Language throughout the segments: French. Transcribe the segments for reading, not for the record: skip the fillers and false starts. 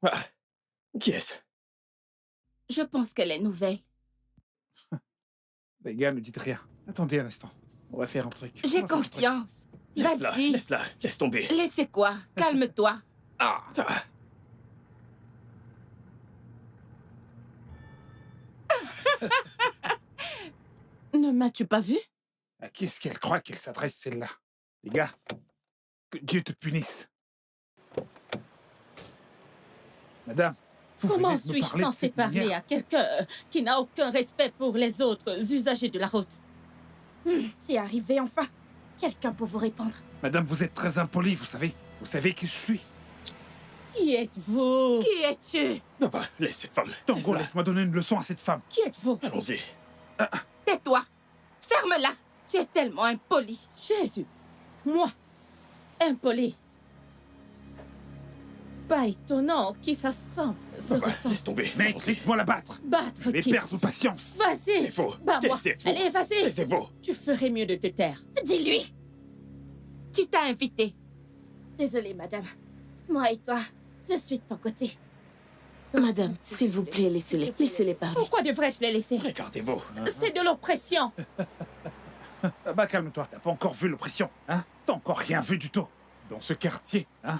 Ah, qui est-ce? Je pense qu'elle est nouvelle. Les gars, ne dites rien. Attendez un instant. On va faire un truc. On J'ai va faire un truc. confiance. Laisse-la, Vas-y. laisse-la, laisse tomber. Laissez quoi? Calme-toi. Ah, ah. Ne m'as-tu pas vu? À qui est-ce qu'elle croit qu'elle s'adresse, celle-là? Les gars, que Dieu te punisse. Madame, vous Comment venez de me suis-je parler de censé cette parler manière. à quelqu'un qui n'a aucun respect pour les autres usagers de la route? C'est arrivé enfin. Quelqu'un pour vous répondre. Madame, vous êtes très impolie, vous savez. Vous savez qui je suis. Qui êtes-vous? Qui es-tu? Papa, laisse cette femme. Tango, Laisse-la. laisse-moi donner une leçon à cette femme. Qui êtes-vous? Allons-y. Tais-toi. Ferme-la. Tu es tellement impoli. Jésus! Moi, impoli. Pas étonnant qui ça semble se Papa, ressemble. laisse tomber. Mec, Allons-y. laisse-moi la battre. Battre Mais qui? perdre patience. Vas-y! C'est faux. Bats-moi! C'est faux. Allez, vas-y! C'est faux. Tu ferais mieux de te taire. Dis-lui. Qui t'a invité? Désolée, madame. Moi et toi, je suis de ton côté. Madame, s'il vous plaît, laissez-les. Laissez-les parler. Pourquoi devrais-je les laisser? Regardez-vous. C'est de l'oppression. Ah bah calme-toi, t'as pas encore vu l'oppression, hein? T'as encore rien vu du tout. Dans ce quartier, hein?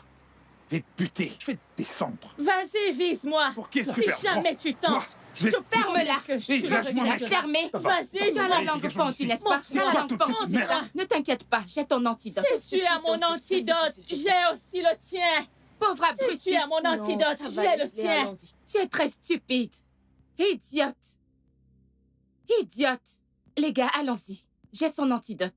Je vais te buter, je vais te descendre. Vas-y, vise-moi. Pour qui est-ce que Si faire? jamais tu Toi, tentes, je vais je te Ferme-la. que je Et te lâche-moi, le mec. regarde. Fermée. Vas-y, Tu as la langue dégage-moi pendue, d'ici. n'est-ce pas? Tu as la langue Toi, pendue, petite c'est ça? merde. Ne t'inquiète pas, j'ai ton antidote. Si tu as mon antidote, j'ai aussi le tien. Pauvre Si abruti. tu as mon antidote, j'ai le tien. Tu es très stupide. Idiote. Idiote. Les gars, allons-y. J'ai son antidote.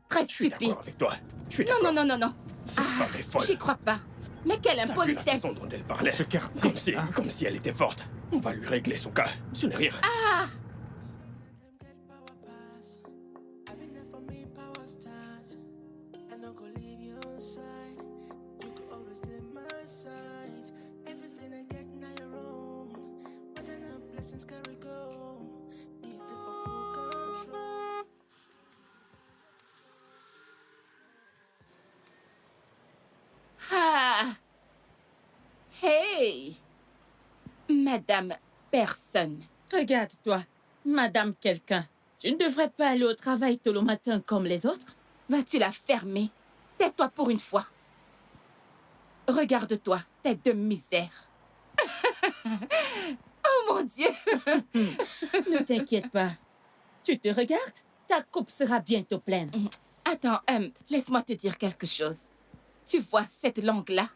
Très Je suis stupide. d'accord avec toi. Je suis Non, d'accord. non, non, non, non. Cette femme est folle. J'y crois pas. Mais quelle T'as vu la impolitesse. façon dont elle parlait? Ce quartier, Comme si elle était forte. On va lui régler son cas. Ce n'est rien. Ah. Hey. Madame Personne. Regarde-toi, Madame quelqu'un. Tu ne devrais pas aller au travail tôt le matin comme les autres. Vas-tu la fermer? Tais-toi pour une fois. Regarde-toi, tête de misère. Oh mon Dieu! Ne t'inquiète pas. Tu te regardes? Ta coupe sera bientôt pleine. Attends, laisse-moi te dire quelque chose. Tu vois cette langue-là?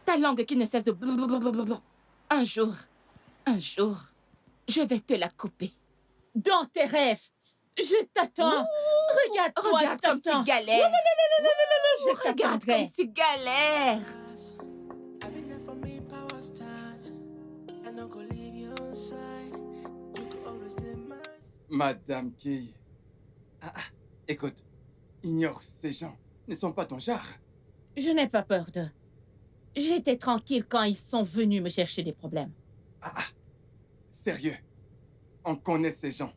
Ta langue qui ne cesse de blablabla. Un jour, je vais te la couper. Dans tes rêves, je t'attends. Regarde-toi, Regarde je comme tu t'attends. galères. Je Regarde t'attendrai. comme tu galères. Madame Kay. Écoute, ignore ces gens. Ne sont pas ton genre. Je n'ai pas peur d'eux. J'étais tranquille quand ils sont venus me chercher des problèmes. Sérieux. On connaît ces gens.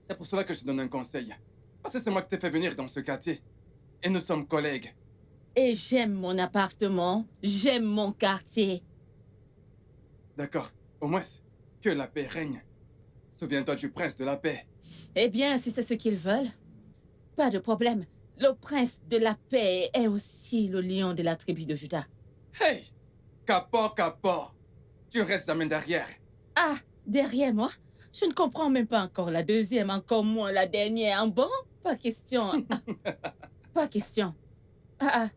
C'est pour cela que je te donne un conseil. Parce que c'est moi qui t'ai fait venir dans ce quartier. Et nous sommes collègues. Et j'aime mon appartement, j'aime mon quartier. D'accord. Au moins, que la paix règne. Souviens-toi du prince de la paix. Eh bien, si c'est ce qu'ils veulent, pas de problème. Le prince de la paix est aussi le lion de la tribu de Juda. Hey! Capo. Tu restes la main derrière. Ah, derrière moi? Je ne comprends même pas encore la deuxième, encore moins la dernière. Bon, pas question. Pas question. Ah.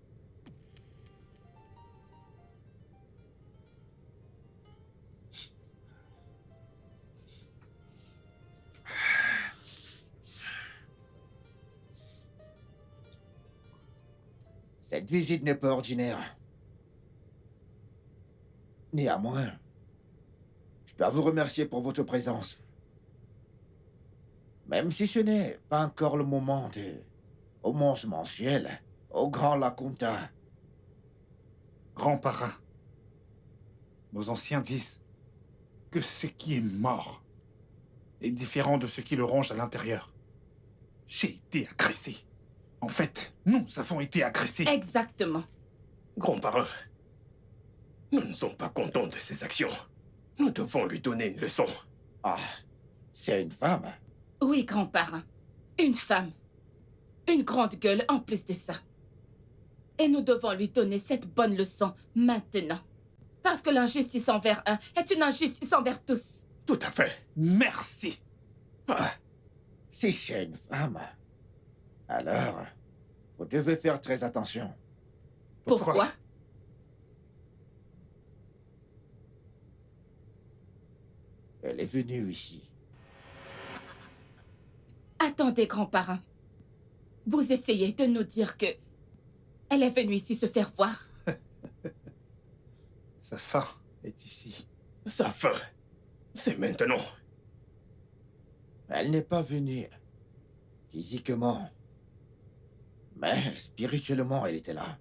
Cette visite n'est pas ordinaire. Néanmoins, je dois vous remercier pour votre présence. Même si ce n'est pas encore le moment de hommage mensuel au grand Lacunta. Grand parrain, nos anciens disent que ce qui est mort est différent de ce qui le ronge à l'intérieur. J'ai été agressé. En fait, nous avons été agressés. Exactement. Grand parrain, Nous ne sommes pas contents de ses actions. Nous devons lui donner une leçon. Ah, c'est une femme. Oui, grand-parrain. Une femme. Une grande gueule en plus de ça. Et nous devons lui donner cette bonne leçon maintenant. Parce que l'injustice envers un est une injustice envers tous. Tout à fait. Merci. Ah, Si c'est une femme, alors vous devez faire très attention. Pourquoi? Elle est venue ici. Attendez, grand-parrain. Vous essayez de nous dire que... Elle est venue ici se faire voir. Sa fin est ici. sa fin, c'est maintenant. Elle n'est pas venue physiquement, mais spirituellement, elle était là.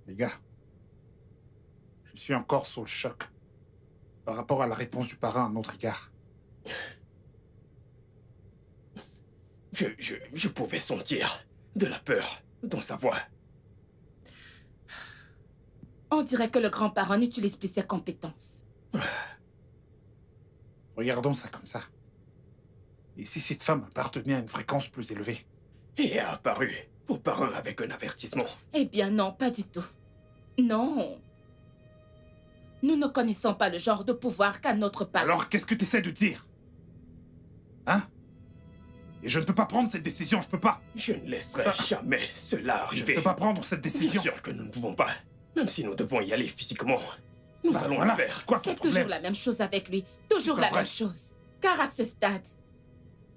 Les gars, je suis encore sous le choc par rapport à la réponse du parrain à notre égard. Je pouvais sentir de la peur dans sa voix. On dirait que le grand-parent n'utilise plus ses compétences. Regardons ça comme ça. Et si cette femme appartenait à une fréquence plus élevée? Et a apparu au parrain avec un avertissement. Eh bien non, pas du tout. Non. Nous ne connaissons pas le genre de pouvoir qu'a notre parrain. Alors qu'est-ce que tu essaies de dire? Hein? Et je ne peux pas prendre cette décision, je peux pas. Je ne laisserai jamais cela Je ne arriver. peux pas prendre cette Bien décision. sûr que nous ne pouvons pas. Même si nous devons y aller physiquement, nous Bah allons voilà, le faire. Quoi ton C'est toujours problème? la même chose avec lui. Toujours C'est la pas vrai. même chose. Car à ce stade,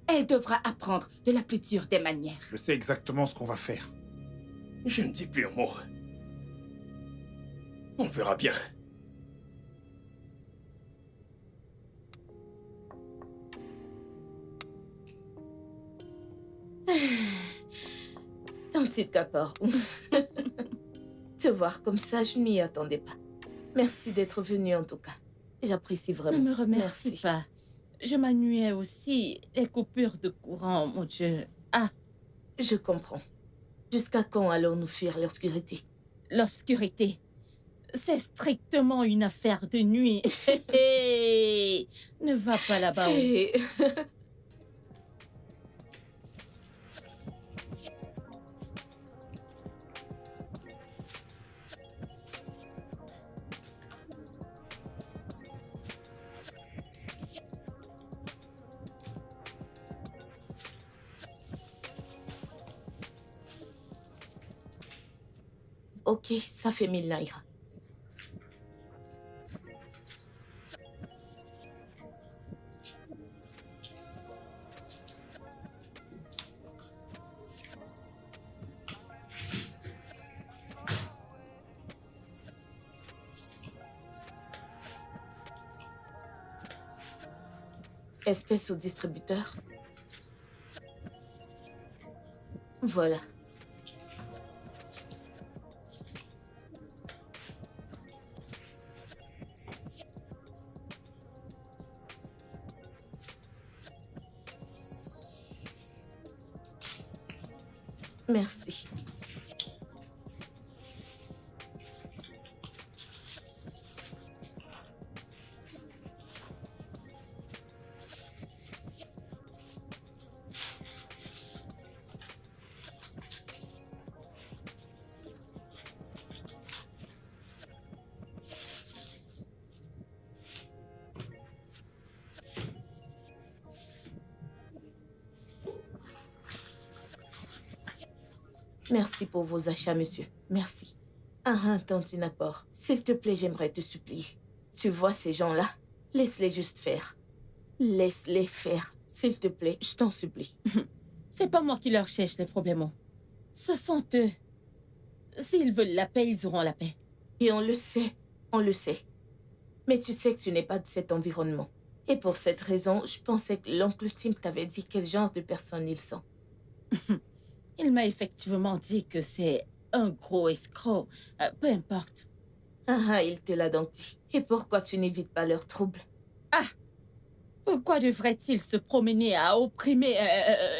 elle devra apprendre de la plus dure des manières. Je sais exactement ce qu'on va faire. Je ne dis plus un mot. On verra bien. Tante Kapor. Te voir comme ça, je ne m'y attendais pas. Merci d'être venue en tout cas. J'apprécie Ne vraiment. me remercie Merci. pas. Je m'ennuyais aussi. Les coupures de courant, mon Dieu. Ah, Je comprends. Jusqu'à quand allons-nous fuir l'obscurité? l'obscurité. C'est strictement une affaire de nuit. Hé, ne va pas là-bas. Hey. Ok, ça fait 1000 naira. Espèce au distributeur. Voilà. Merci. Merci pour vos achats, monsieur. Merci. Tante Nakor, s'il te plaît, j'aimerais te supplier. Tu vois ces gens-là? Laisse-les juste faire. Laisse-les faire. S'il te plaît, je t'en supplie. C'est pas moi qui leur cherche les problèmes. Ce sont eux. S'ils veulent la paix, ils auront la paix. Et on le sait. On le sait. Mais tu sais que tu n'es pas de cet environnement. Et pour cette raison, je pensais que l'oncle Tim t'avait dit quel genre de personne ils sont. Il m'a effectivement dit que c'est un gros escroc. Peu importe. Ah, il te l'a donc dit. Et pourquoi tu n'évites pas leurs troubles? Pourquoi devrait-il se promener à opprimer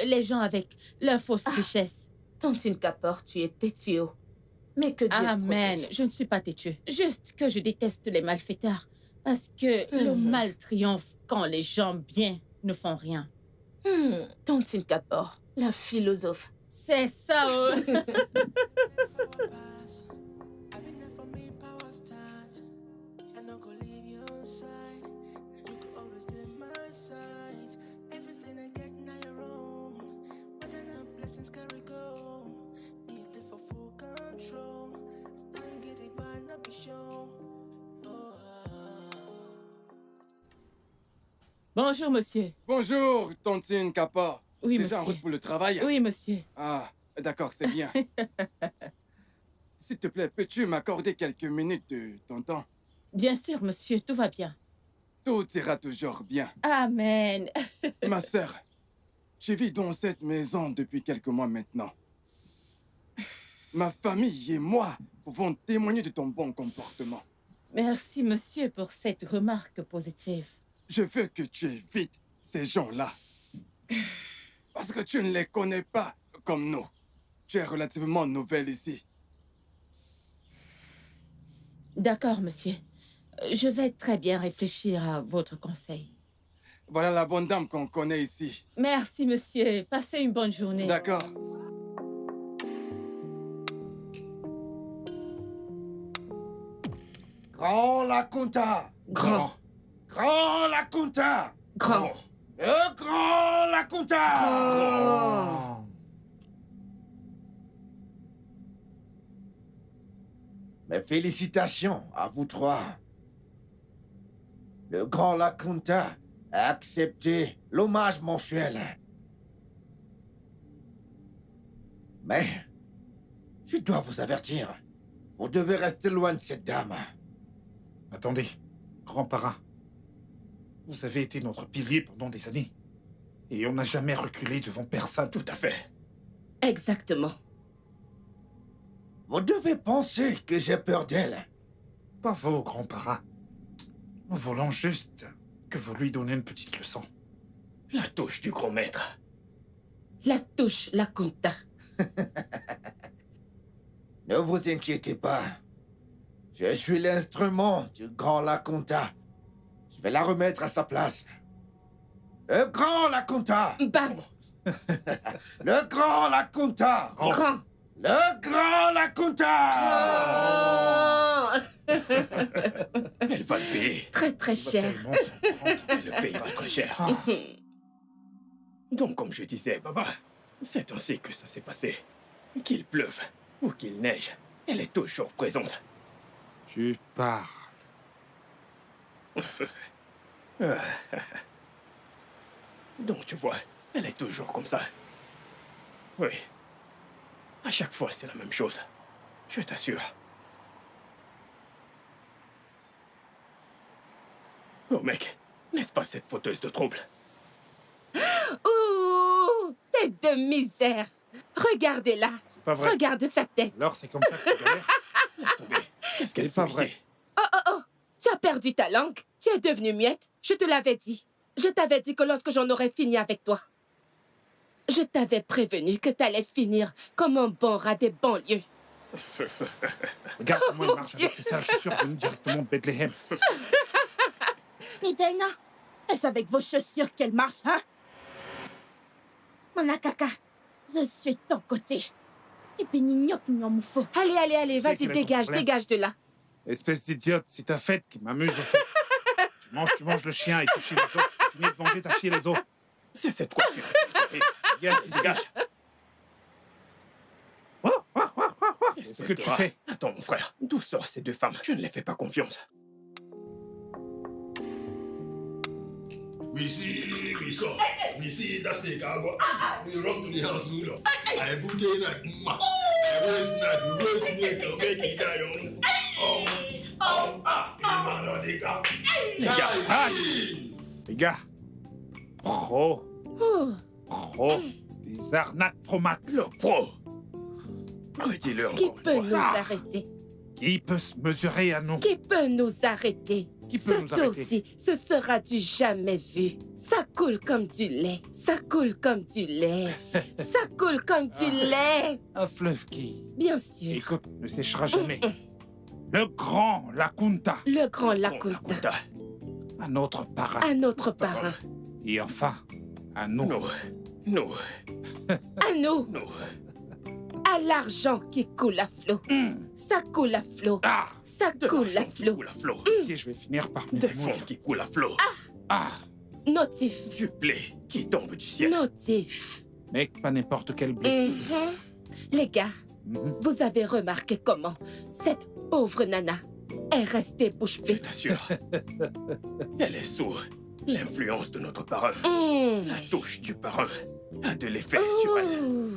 les gens avec leurs fausses richesses? Tontine Kapor, tu es têtu. Mais que Dieu te Amen. protège. Je ne suis pas têtue. Juste que je déteste les malfaiteurs. Parce que le mal triomphe quand les gens bien ne font rien. Tontine Kapor, la philosophe. C'est ça, oh. Bonjour, monsieur. Bonjour, Tontine Kapor. Oui, Déjà en monsieur. route pour le travail? Oui, monsieur. Ah, d'accord, c'est bien. S'il te plaît, peux-tu m'accorder quelques minutes de ton temps? Bien sûr, monsieur, tout va bien. Tout ira toujours bien. Amen. Ma sœur, je vis dans cette maison depuis quelques mois maintenant. Ma famille et moi pouvons témoigner de ton bon comportement. Merci, monsieur, pour cette remarque positive. Je veux que tu évites ces gens-là. Parce que tu ne les connais pas comme nous. Tu es relativement nouvelle ici. D'accord, monsieur. Je vais très bien réfléchir à votre conseil. Voilà la bonne dame qu'on connaît ici. Merci, monsieur. Passez une bonne journée. D'accord. Grand Lacunta! Grand. Grand Lacunta! Grand. Le Grand Lacunta! Mes félicitations à vous trois. Le Grand Lacunta a accepté l'hommage mensuel. Mais, je dois vous avertir, vous devez rester loin de cette dame. Attendez, grand parrain. Vous avez été notre pilier pendant des années. Et on n'a jamais reculé devant personne. Tout à fait. Exactement. Vous devez penser que j'ai peur d'elle. Pas vous, grand parrain. Nous voulons juste que vous lui donnez une petite leçon. La touche du grand maître. La touche, la Kunta. Ne vous inquiétez pas. Je suis l'instrument du Grand Lacunta. Je vais la remettre à sa place. Le Grand Lacunta! Bam. Le Grand Lacunta! Grand. Le Grand Lacunta! Elle va le payer. Très, très Il va cher. tellement s'en prendre. Elle le payera très cher. Donc, comme je disais, Baba, c'est ainsi que ça s'est passé. Qu'il pleuve ou qu'il neige, elle est toujours présente. Tu parles. Donc, tu vois, elle est toujours comme ça. Oui. À chaque fois, c'est la même chose. Je t'assure. Oh, mec, n'est-ce pas cette fauteuse de trouble? Ouh, tête de misère. Regardez-la. C'est pas vrai. Regarde sa tête. Alors c'est comme ça que tu galères? Laisse tomber. Qu'est-ce qu'elle C'est pas fait vrai. ici? Oh. Tu as perdu ta langue. Tu es devenue muette. Je te l'avais dit. Je t'avais dit que lorsque j'en aurais fini avec toi. Je t'avais prévenu que t'allais finir comme un bon rat des banlieues. Regarde comment il marche avec ses sales chaussures venues directement de Bethléem. Nidena, est-ce avec vos chaussures qu'elle marche, hein? Manakaka, je suis de ton côté. Et puis Nignok Nyomoufo. Allez, sais vas-y, quel est ton dégage, problème? dégage de là. Espèce d'idiote, c'est ta fête qui m'amuse au fait. tu manges le chien et tu chies les os. Tu finis de manger, t'as chié les os. C'est cette coiffure. Dégage, Dégage. Qu'est-ce que tu fais? Attends, mon frère. D'où sortent ces deux femmes? Je ne les fais pas confiance. We see that snake. We run to the house, we look. I put in that ma. I roast snake, make it die. Les gars, aïe! Les gars, pro, des arnaques pro max. le pro. Redis-le Qui encore peut une nous fois. arrêter? Qui peut se mesurer à nous? Qui peut nous arrêter? Qui peut nous Ça arrêter? aussi, ce sera du jamais vu. Ça coule comme du lait. Ça coule comme du lait. Ça coule comme du lait. Un fleuve qui, Bien sûr. écoute, ne séchera jamais. Le grand Lacunta, Le grand Bon, Lacunta. Lacunta. à notre parrain. À notre parrain. Et enfin, à nous. Nous. À nous. Nous. À l'argent qui coule à flot. Ça coule à flot. Ah, Ça De coule à l'argent qui flot. coule à flot. si je vais finir par Des mourir. fonds qui coulent à flot. Ah, Notif. Du blé qui tombe du ciel. Notif. mais pas n'importe quel blé. Mhm. Les gars, Mhm. vous avez remarqué comment cette pauvre nana est restée bouche Je bée. t'assure. Elle est sous l'influence de notre parrain. La touche du parrain a de l'effet sur elle.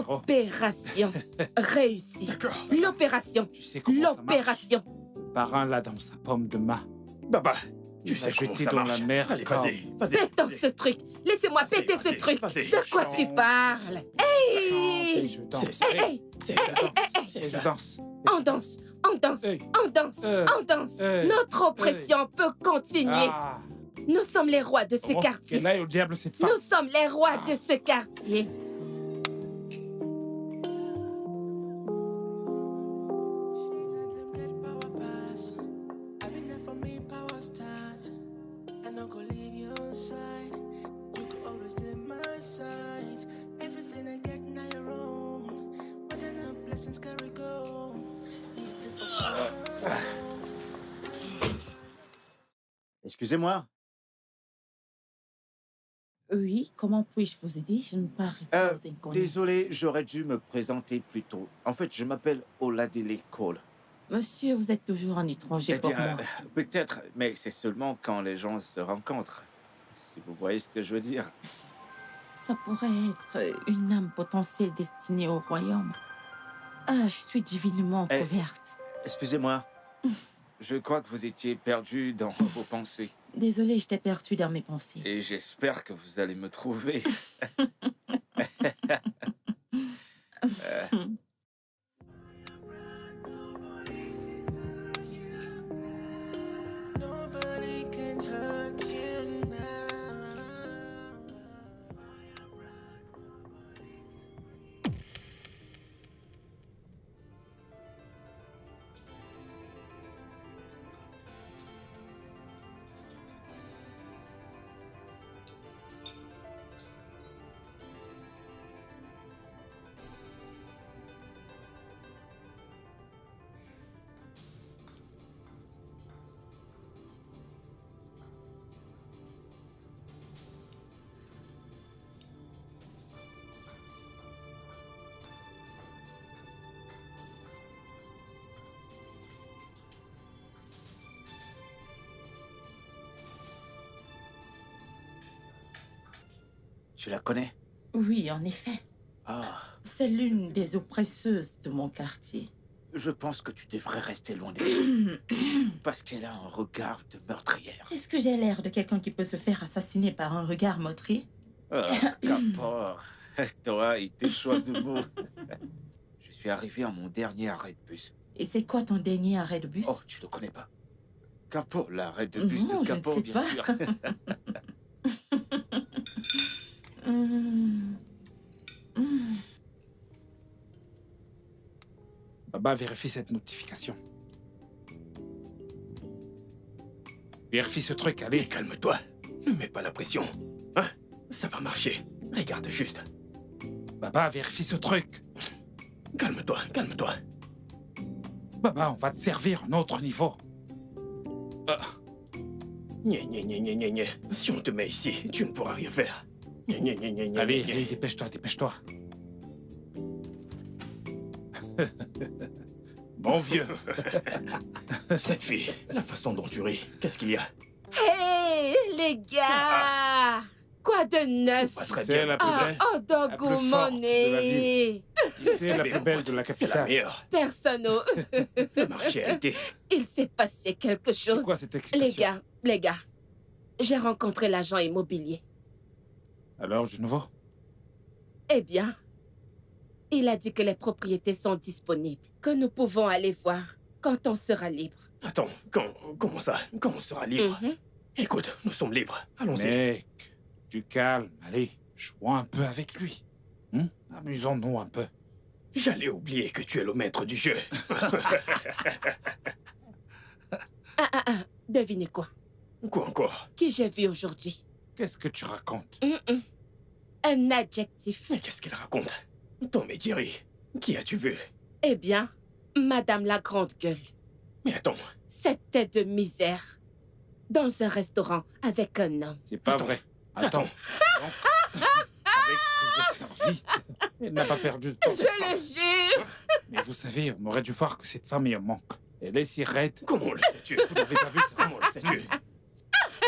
Opération réussie. D'accord. L'opération. Tu sais comment ça marche? L'opération. Le parrain là dans sa pomme de main. Baba, tu Il sais va comment jeter ça dans marche. la mer Allez, comme- vas-y. Pétons Vas-y. ce truc. Laissez-moi Vas-y, péter ce vas-y, truc. vas-y. De quoi tu Chante. parles? Et Hey! je danse. C'est ça. Hey! C'est ça. C'est Et je ça. danse. On danse, on danse, Hey. on danse, on danse. Hey. Notre oppression peut continuer. Ah, Nous sommes les rois de ce oh, quartier. qu'elle aille au diable cette femme. Nous sommes les rois de ce quartier. Excusez-moi. Oui, comment puis-je vous aider? Je ne parle pas aux inconnus. Désolé, j'aurais dû me présenter plus tôt. En fait, je m'appelle Oladile Cole. Monsieur, vous êtes toujours un étranger pour moi. Peut-être, mais c'est seulement quand les gens se rencontrent. Si vous voyez ce que je veux dire. Ça pourrait être une âme potentielle destinée au royaume. Ah, je suis divinement Eh. couverte. Excusez-moi. Je crois que vous étiez perdu dans vos pensées. Désolée, je t'ai perdu dans mes pensées. Et j'espère que vous allez me trouver. Tu la connais? Oui, en effet. Ah. C'est l'une des oppresseuses de mon quartier. Je pense que tu devrais rester loin d'elle. Parce qu'elle a un regard de meurtrière. Est-ce que j'ai l'air de quelqu'un qui peut se faire assassiner par un regard meurtrier? Ah, Capor. Toi, il t'échoue de mots. Je suis arrivé à mon dernier arrêt de bus. Et c'est quoi ton dernier arrêt de bus? Oh, tu le connais pas? Capo, l'arrêt de bus Non, de je ne Capo, sais bien pas. sûr. Baba, vérifie cette notification. Vérifie ce truc, Allez, allez. calme-toi. Ne mets pas la pression. Hein? Ça va marcher. Regarde juste. Baba, vérifie ce truc. Calme-toi, calme-toi. Baba, on va te servir un autre niveau. Gna. Si on te met ici, tu ne pourras rien faire. Gna. Allez, allez, dépêche-toi, dépêche-toi. Bon vieux. Cette fille, la façon dont tu ris, qu'est-ce qu'il y a? Hey, les gars! Quoi de neuf? Pas très C'est bien. la plus Ah, belle. oh, la plus forte de la Dogoumone! C'est la plus belle de la C'est la capitale. meilleure. Personne. Le marché a été. Il s'est passé quelque C'est chose. quoi cette expression? Les gars, j'ai rencontré l'agent immobilier. Alors, de nouveau? Eh bien, il a dit que les propriétés sont disponibles. que nous pouvons aller voir quand on sera libre. Attends, comment ça? Quand on sera libre? Écoute, nous sommes libres. Allons-y. Mec, tu calmes. Allez, joue un peu avec lui. Amusons-nous un peu. J'allais oublier que tu es le maître du jeu. Devinez quoi? Quoi encore? Qui j'ai vu aujourd'hui? Qu'est-ce que tu racontes? Un adjectif. Mais qu'est-ce qu'il raconte? Tom et Jerry, qui as-tu vu? Eh bien, Madame la Grande Gueule. Mais attends. Cette tête de misère. Dans un restaurant avec un homme. C'est pas vrai. Attends. Avec ce que j'ai servi, elle n'a pas perdu de temps. Je le jure. Mais vous savez, on aurait dû voir que cette femme est en manque. Elle est si raide. Comment le sais-tu? Vous l'avez pas vu, Comment le sais-tu?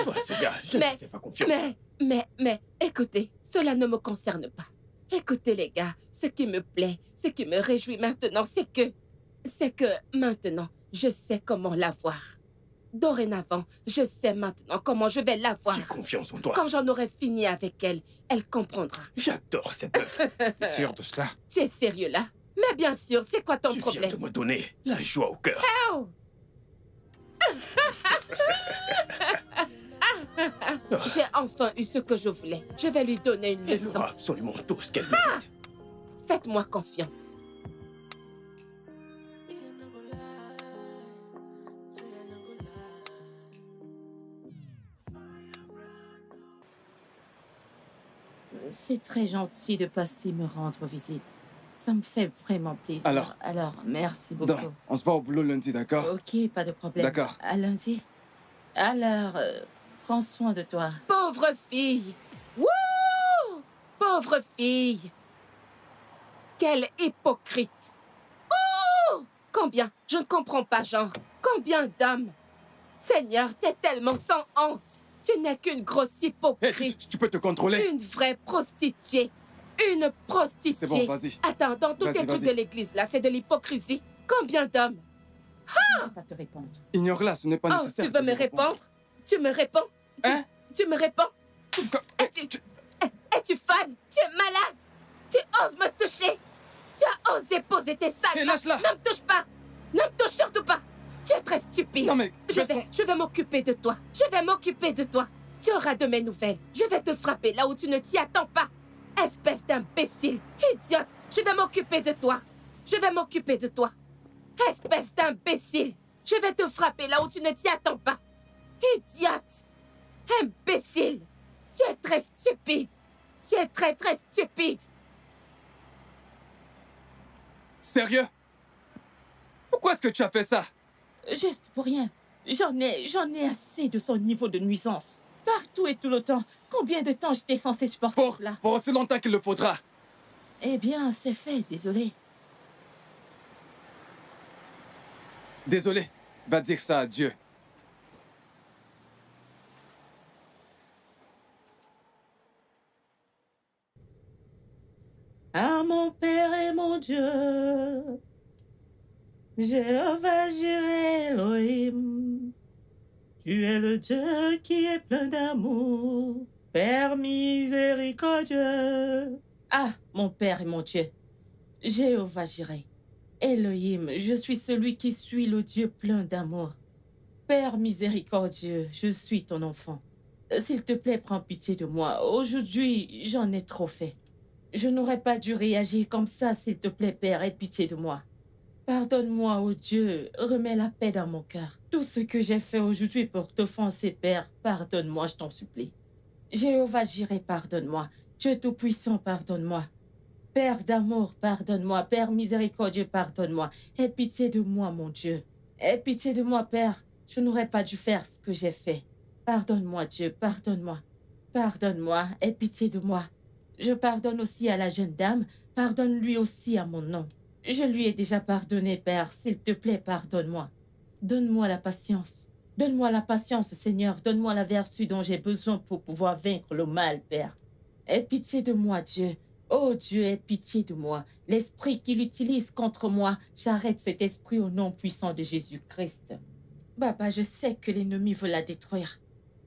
Toi, ce gars, je ne te fais pas confiance. Mais, écoutez, cela ne me concerne pas. Écoutez, les gars, ce qui me plaît, ce qui me réjouit maintenant, c'est que maintenant, je sais comment la voir. Dorénavant, je sais maintenant comment je vais la voir. J'ai confiance en toi. Quand j'en aurai fini avec elle, elle comprendra. J'adore cette meuf. T'es sûr de cela? Tu es sérieux là? Mais bien sûr, c'est quoi ton Tu problème? viens de me donner la joie au cœur. Oh! J'ai enfin eu ce que je voulais. Je vais lui donner une Elle leçon. aura absolument tout ce qu'elle mérite. Faites-moi confiance. C'est très gentil de passer me rendre visite. Ça me fait vraiment plaisir. Alors, merci beaucoup. Donc, on se voit au boulot lundi, d'accord? Ok, pas de problème. D'accord. À lundi. Alors, prends soin de toi. Pauvre fille! Wouh! Pauvre fille! Quelle hypocrite! Oh! Combien? Je ne comprends pas, genre. Combien d'hommes? Seigneur, t'es tellement sans honte. Tu n'es qu'une grosse hypocrite. Tu peux te contrôler? Une vraie prostituée. Une prostituée. C'est bon, vas-y. Attends, dans tous tes trucs de l'église, là, c'est de l'hypocrisie. Combien d'hommes? Je ne vais pas te répondre. Ignore-la, ce n'est pas Oh, nécessaire. tu veux me répondre? Tu me réponds? Hein? Tu me réponds? Es-tu folle? Tu es malade? Tu oses me toucher? Tu as osé poser tes sales mains? lâche-la! Ne me touche pas! Ne me touche surtout pas! Tu es très stupide. Non mais... Je vais m'occuper de toi. Je vais m'occuper de toi. Tu auras de mes nouvelles. Je vais te frapper là où tu ne t'y attends pas. Espèce d'imbécile. Idiote. Je vais m'occuper de toi. Je vais m'occuper de toi. Espèce d'imbécile. Je vais te frapper là où tu ne t'y attends pas. Idiote. Imbécile. Tu es très stupide. Tu es très, très stupide. Sérieux? Pourquoi est-ce que tu as fait ça? Juste pour rien. J'en ai assez de son niveau de nuisance. Partout et tout le temps. Combien de temps j'étais censée supporter cela? Pour aussi longtemps qu'il le faudra. Eh bien, c'est fait, désolé. Désolé. Va dire ça à Dieu. Ah, mon Père et mon Dieu, Jéhovah Jireh Elohim, tu es le Dieu qui est plein d'amour, Père miséricordieux. Ah, mon Père et mon Dieu, Jéhovah Jireh Elohim, je suis celui qui suis le Dieu plein d'amour. Père miséricordieux, je suis ton enfant. S'il te plaît, prends pitié de moi. Aujourd'hui, j'en ai trop fait. Je n'aurais pas dû réagir comme ça, s'il te plaît, Père, aie pitié de moi. Pardonne-moi, ô Dieu, remets la paix dans mon cœur. Tout ce que j'ai fait aujourd'hui pour t'offenser, Père, pardonne-moi, je t'en supplie. Jéhovah Jireh, pardonne-moi. Dieu Tout-Puissant, pardonne-moi. Père d'amour, pardonne-moi. Père miséricordieux, pardonne-moi. Aie pitié de moi, mon Dieu. Aie pitié de moi, Père. Je n'aurais pas dû faire ce que j'ai fait. Pardonne-moi, Dieu, pardonne-moi. Pardonne-moi, aie pitié de moi. Je pardonne aussi à la jeune dame. Pardonne-lui aussi à mon nom. Je lui ai déjà pardonné, Père. S'il te plaît, pardonne-moi. Donne-moi la patience. Donne-moi la patience, Seigneur. Donne-moi la vertu dont j'ai besoin pour pouvoir vaincre le mal, Père. Aie pitié de moi, Dieu. Oh Dieu, aie pitié de moi. L'esprit qu'il utilise contre moi, j'arrête cet esprit au nom puissant de Jésus-Christ. Baba, je sais que l'ennemi veut la détruire.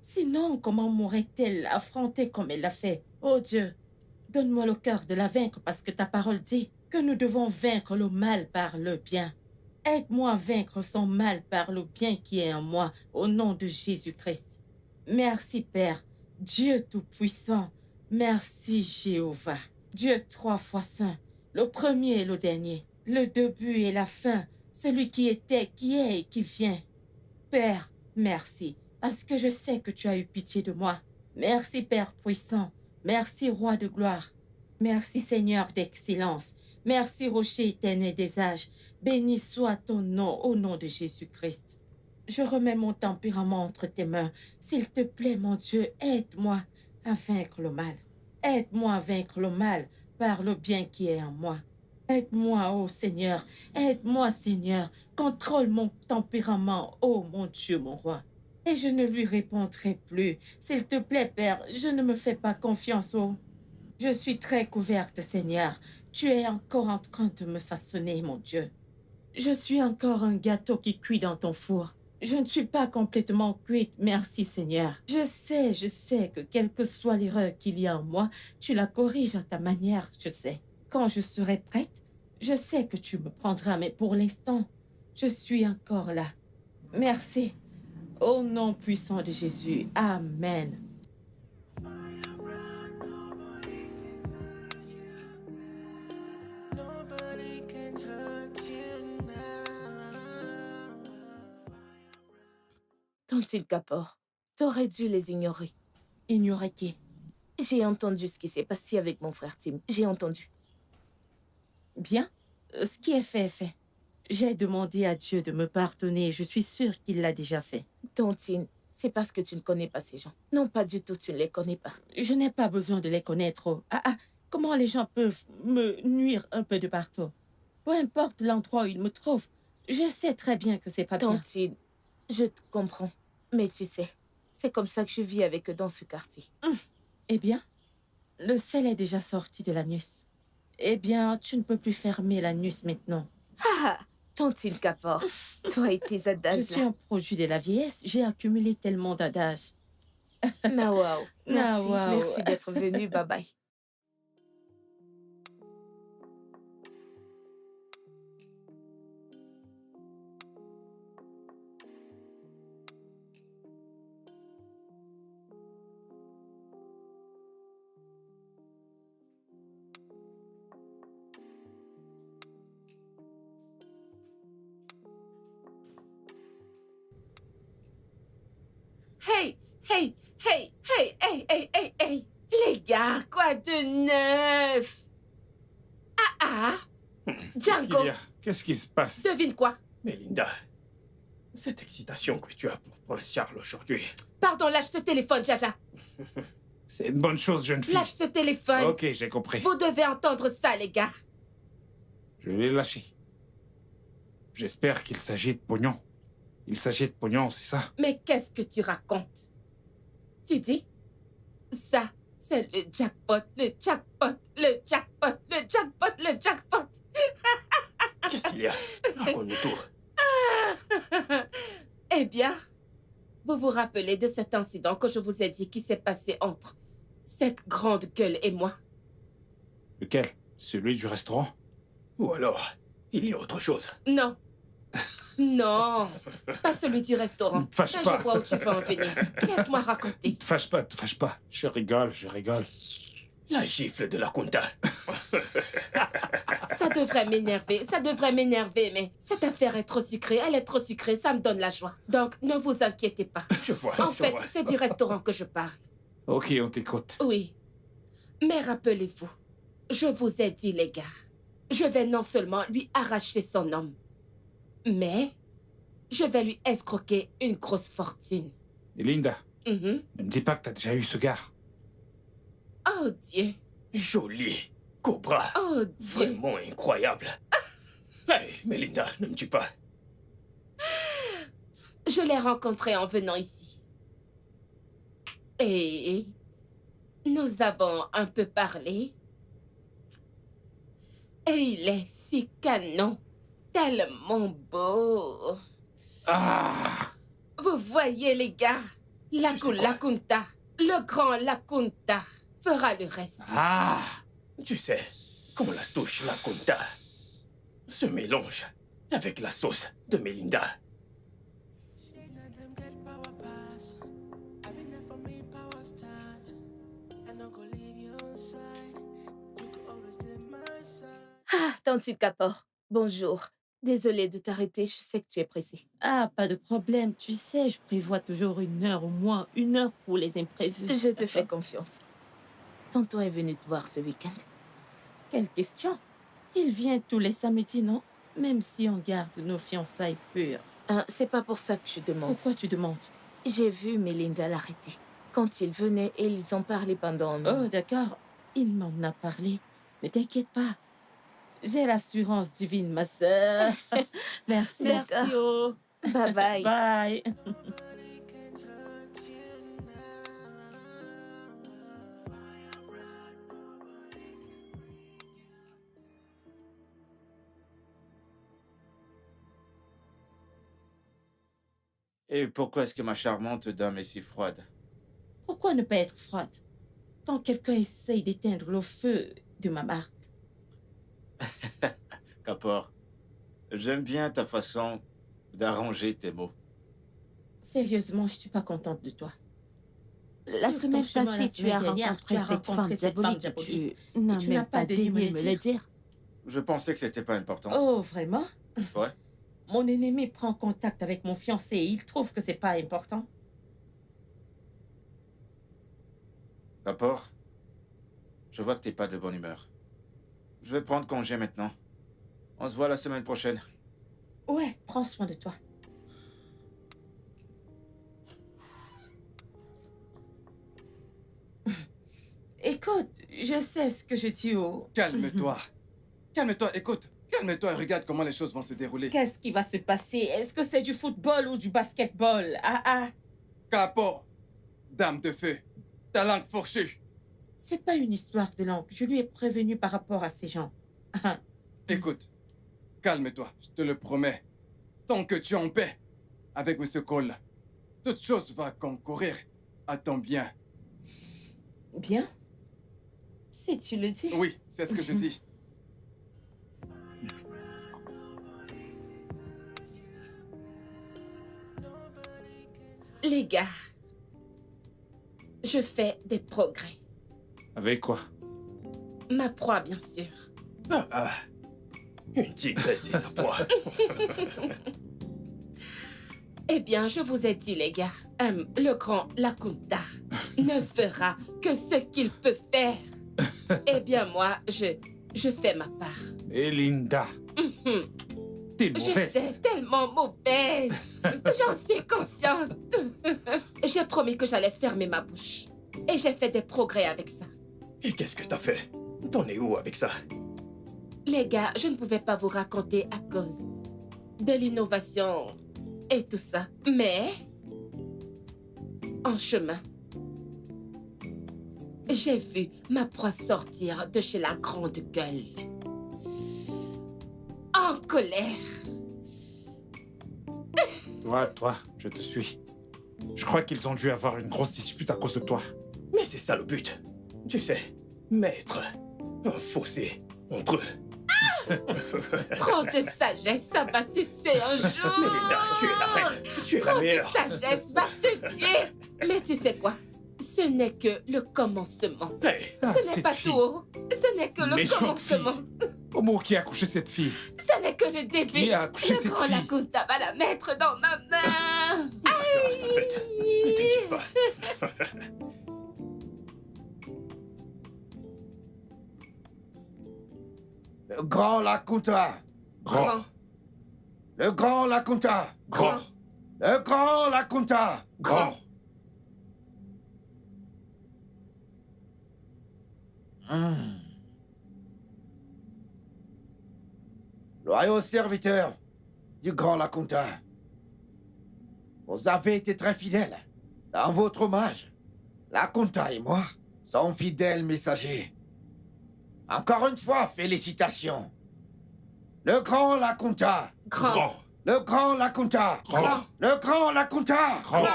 Sinon, comment m'aurait-elle affrontée comme elle l'a fait? Oh Dieu, donne-moi le cœur de la vaincre parce que ta parole dit que nous devons vaincre le mal par le bien. Aide-moi à vaincre son mal par le bien qui est en moi, au nom de Jésus-Christ. Merci, Père, Dieu Tout-Puissant. Merci, Jéhovah, Dieu 3 fois saint, le premier et le dernier, le début et la fin, celui qui était, qui est et qui vient. Père, merci, parce que je sais que tu as eu pitié de moi. Merci, Père puissant. Merci, Roi de gloire. Merci, Seigneur d'excellence. Merci, Rocher éternel des âges. Béni soit ton nom au nom de Jésus-Christ. Je remets mon tempérament entre tes mains. S'il te plaît, mon Dieu, aide-moi à vaincre le mal. Aide-moi à vaincre le mal par le bien qui est en moi. Aide-moi, ô Seigneur. Aide-moi, Seigneur. Contrôle mon tempérament, ô mon Dieu, mon roi. Et je ne lui répondrai plus. S'il te plaît, Père, je ne me fais pas confiance, oh. Je suis très couverte, Seigneur. Tu es encore en train de me façonner, mon Dieu. Je suis encore un gâteau qui cuit dans ton four. Je ne suis pas complètement cuite, merci, Seigneur. Je sais que quelle que soit l'erreur qu'il y a en moi, tu la corriges à ta manière, je sais. Quand je serai prête, je sais que tu me prendras, mais pour l'instant, je suis encore là. Merci. Au nom puissant de Jésus. Amen. Tontine Kapor, t'aurais dû les ignorer. Ignorer qui? J'ai entendu ce qui s'est passé avec mon frère Tim. J'ai entendu. Bien. Ce qui est fait est fait. J'ai demandé à Dieu de me pardonner. Je suis sûre qu'il l'a déjà fait. Tontine, c'est parce que tu ne connais pas ces gens. Non, pas du tout, tu ne les connais pas. Je n'ai pas besoin de les connaître. Comment les gens peuvent me nuire un peu de partout? Peu importe l'endroit où ils me trouvent, je sais très bien que c'est pas bien. Tontine, je te comprends. Mais tu sais, c'est comme ça que je vis avec eux dans ce quartier. Eh bien, le sel est déjà sorti de l'anus. Eh bien, tu ne peux plus fermer l'anus maintenant. Ah, Tontine Kapor, toi et tes adages. Je suis un produit de la vieillesse. J'ai accumulé tellement d'adages. Nawao, merci, Nawao. merci d'être venu. Bye bye. Hey, hey, hey, hey, hey, hey, hey, hey. Les gars, quoi de neuf? Django, Qu'est-ce qui se passe? Devine quoi? Melinda, cette excitation que tu as pour Prince Charles aujourd'hui. Pardon, lâche ce téléphone, Jaja. C'est une bonne chose, jeune fille. Lâche ce téléphone. Ok, j'ai compris. Vous devez entendre ça, les gars. Je l'ai lâché. J'espère qu'il s'agit de pognon. Il s'agit de pognon, c'est ça? Mais qu'est-ce que tu racontes? Tu dis? Ça, c'est le jackpot, le jackpot, le jackpot, le jackpot, le jackpot. Qu'est-ce qu'il y a? Raconte-nous tout. Eh bien, vous vous rappelez de cet incident que je vous ai dit qui s'est passé entre cette grande gueule et moi? Lequel? Celui du restaurant? Ou alors, il y a autre chose. Non. Non, pas celui du restaurant. Ne te fâche Mais pas. je vois où tu veux en venir. Laisse-moi raconter. Ne te fâche pas, te fâche pas. Je rigole, je rigole. La gifle de la Kunta. Ça devrait m'énerver, mais cette affaire est trop sucrée, elle est trop sucrée, ça me donne la joie. Donc, ne vous inquiétez pas. Je vois, En je fait, vois. c'est du restaurant que je parle. Ok, on t'écoute. Oui. Mais rappelez-vous, je vous ai dit, les gars, je vais non seulement lui arracher son homme, mais je vais lui escroquer une grosse fortune. Et Linda, Mhm. ne me dis pas que t'as déjà eu ce gars. Oh Dieu, Joli. Cobra. oh Dieu. Vraiment incroyable. Hey, Melinda, ne me tue pas. Je l'ai rencontré en venant ici. Et nous avons un peu parlé. Et il est si canon, tellement beau. Ah! Vous voyez les gars, sais quoi? Lacunta, le grand Lacunta fera le reste. Ah! Tu sais, Quand la touche la Kunta se mélange avec la sauce de Melinda. Ah, Tante Kapor, bonjour. Désolée de t'arrêter, je sais que tu es pressée. Ah, pas de problème. Tu sais, je prévois toujours 1 heure au moins, 1 heure pour les imprévus. Je te fais confiance. Tonton est venu te voir ce week-end. Quelle question? Il vient tous les samedis, non? Même si on garde nos fiançailles pures. C'est pas pour ça que je demande. Pourquoi tu demandes? J'ai vu Melinda l'arrêter. Quand il venait, et ils ont parlé pendant... Oh, d'accord. Il m'en a parlé. Ne t'inquiète pas. J'ai l'assurance divine, ma sœur. Merci. D'accord. Merci. Oh. Bye bye. Bye. Et pourquoi est-ce que ma charmante dame est si froide? Pourquoi ne pas être froide quand quelqu'un essaye d'éteindre le feu de ma marque? Kapor, j'aime bien ta façon d'arranger tes mots. Sérieusement, je suis pas contente de toi. La Sur semaine ton chemin, passée, la tu as semaine dernière, rencontré tu as cette femme rencontré cette femme diabolique. Tu Et n'as tu n'as même pas pas daigné daigné me me le le dire. Je pensais que c'était pas important. Oh, vraiment? Ouais. Mon ennemi prend contact avec mon fiancé et il trouve que c'est pas important. Kapor, je vois que t'es pas de bonne humeur. Je vais prendre congé maintenant. On se voit la semaine prochaine. Ouais, prends soin de toi. Écoute, je sais ce que je dis au... Calme-toi. Calme-toi, écoute. Calme-toi et regarde comment les choses vont se dérouler. Qu'est-ce qui va se passer? Est-ce que c'est du football ou du basketball? Ah. Kapor, dame de feu, ta langue fourchue. C'est pas une histoire de langue. Je lui ai prévenu par rapport à ces gens. Ah. Écoute, calme-toi, je te le promets. Tant que tu es en paix avec M. Cole, toute chose va concourir à ton bien. Bien? Si tu le dis. Oui, c'est ce que je dis. Les gars, je fais des progrès. Avec quoi? Ma proie, bien sûr. Une tigresse et sa proie. Eh bien, je vous ai dit, les gars, le grand Lakunta ne fera que ce qu'il peut faire. Eh bien, moi, je fais ma part. Et Linda, t'es Je mauvaise. sais, tellement mauvaise. J'en suis consciente. J'ai promis que j'allais fermer ma bouche. Et j'ai fait des progrès avec ça. Et qu'est-ce que t'as fait? T'en es où avec ça? Les gars, je ne pouvais pas vous raconter à cause de l'innovation et tout ça. Mais, en chemin, j'ai vu ma proie sortir de chez la grande gueule. En colère. Toi, je te suis. Je crois qu'ils ont dû avoir une grosse dispute à cause de toi. Mais c'est ça le but. Tu sais, mettre un fossé entre eux. Trop de sagesse, ça va te tuer un jour. Melinda, tu es la reine. Tu es la Trop de meilleure. sagesse va te tuer. Mais tu sais quoi? Ce n'est que le commencement. Hey, Ah, Ce n'est cette pas fille. tout. Ce n'est que le Méchante commencement. Comment qui a accouché cette fille? Ce n'est que le début. Qui a accouché Le cette grand fille? Lakunta va la mettre dans ma main. on va faire sa fête. Ne t'inquiète pas. Le grand Lakunta. Grand, Le grand Lakunta. grand, Le grand Lakunta. grand. Loyaux serviteurs du grand Lakunta, vous avez été très fidèles. Dans votre hommage, Lakunta et moi sommes fidèles messagers. Encore une fois, félicitations. Le grand Lakunta. Grand, Le grand Lakunta. grand, Le grand Lakunta. grand.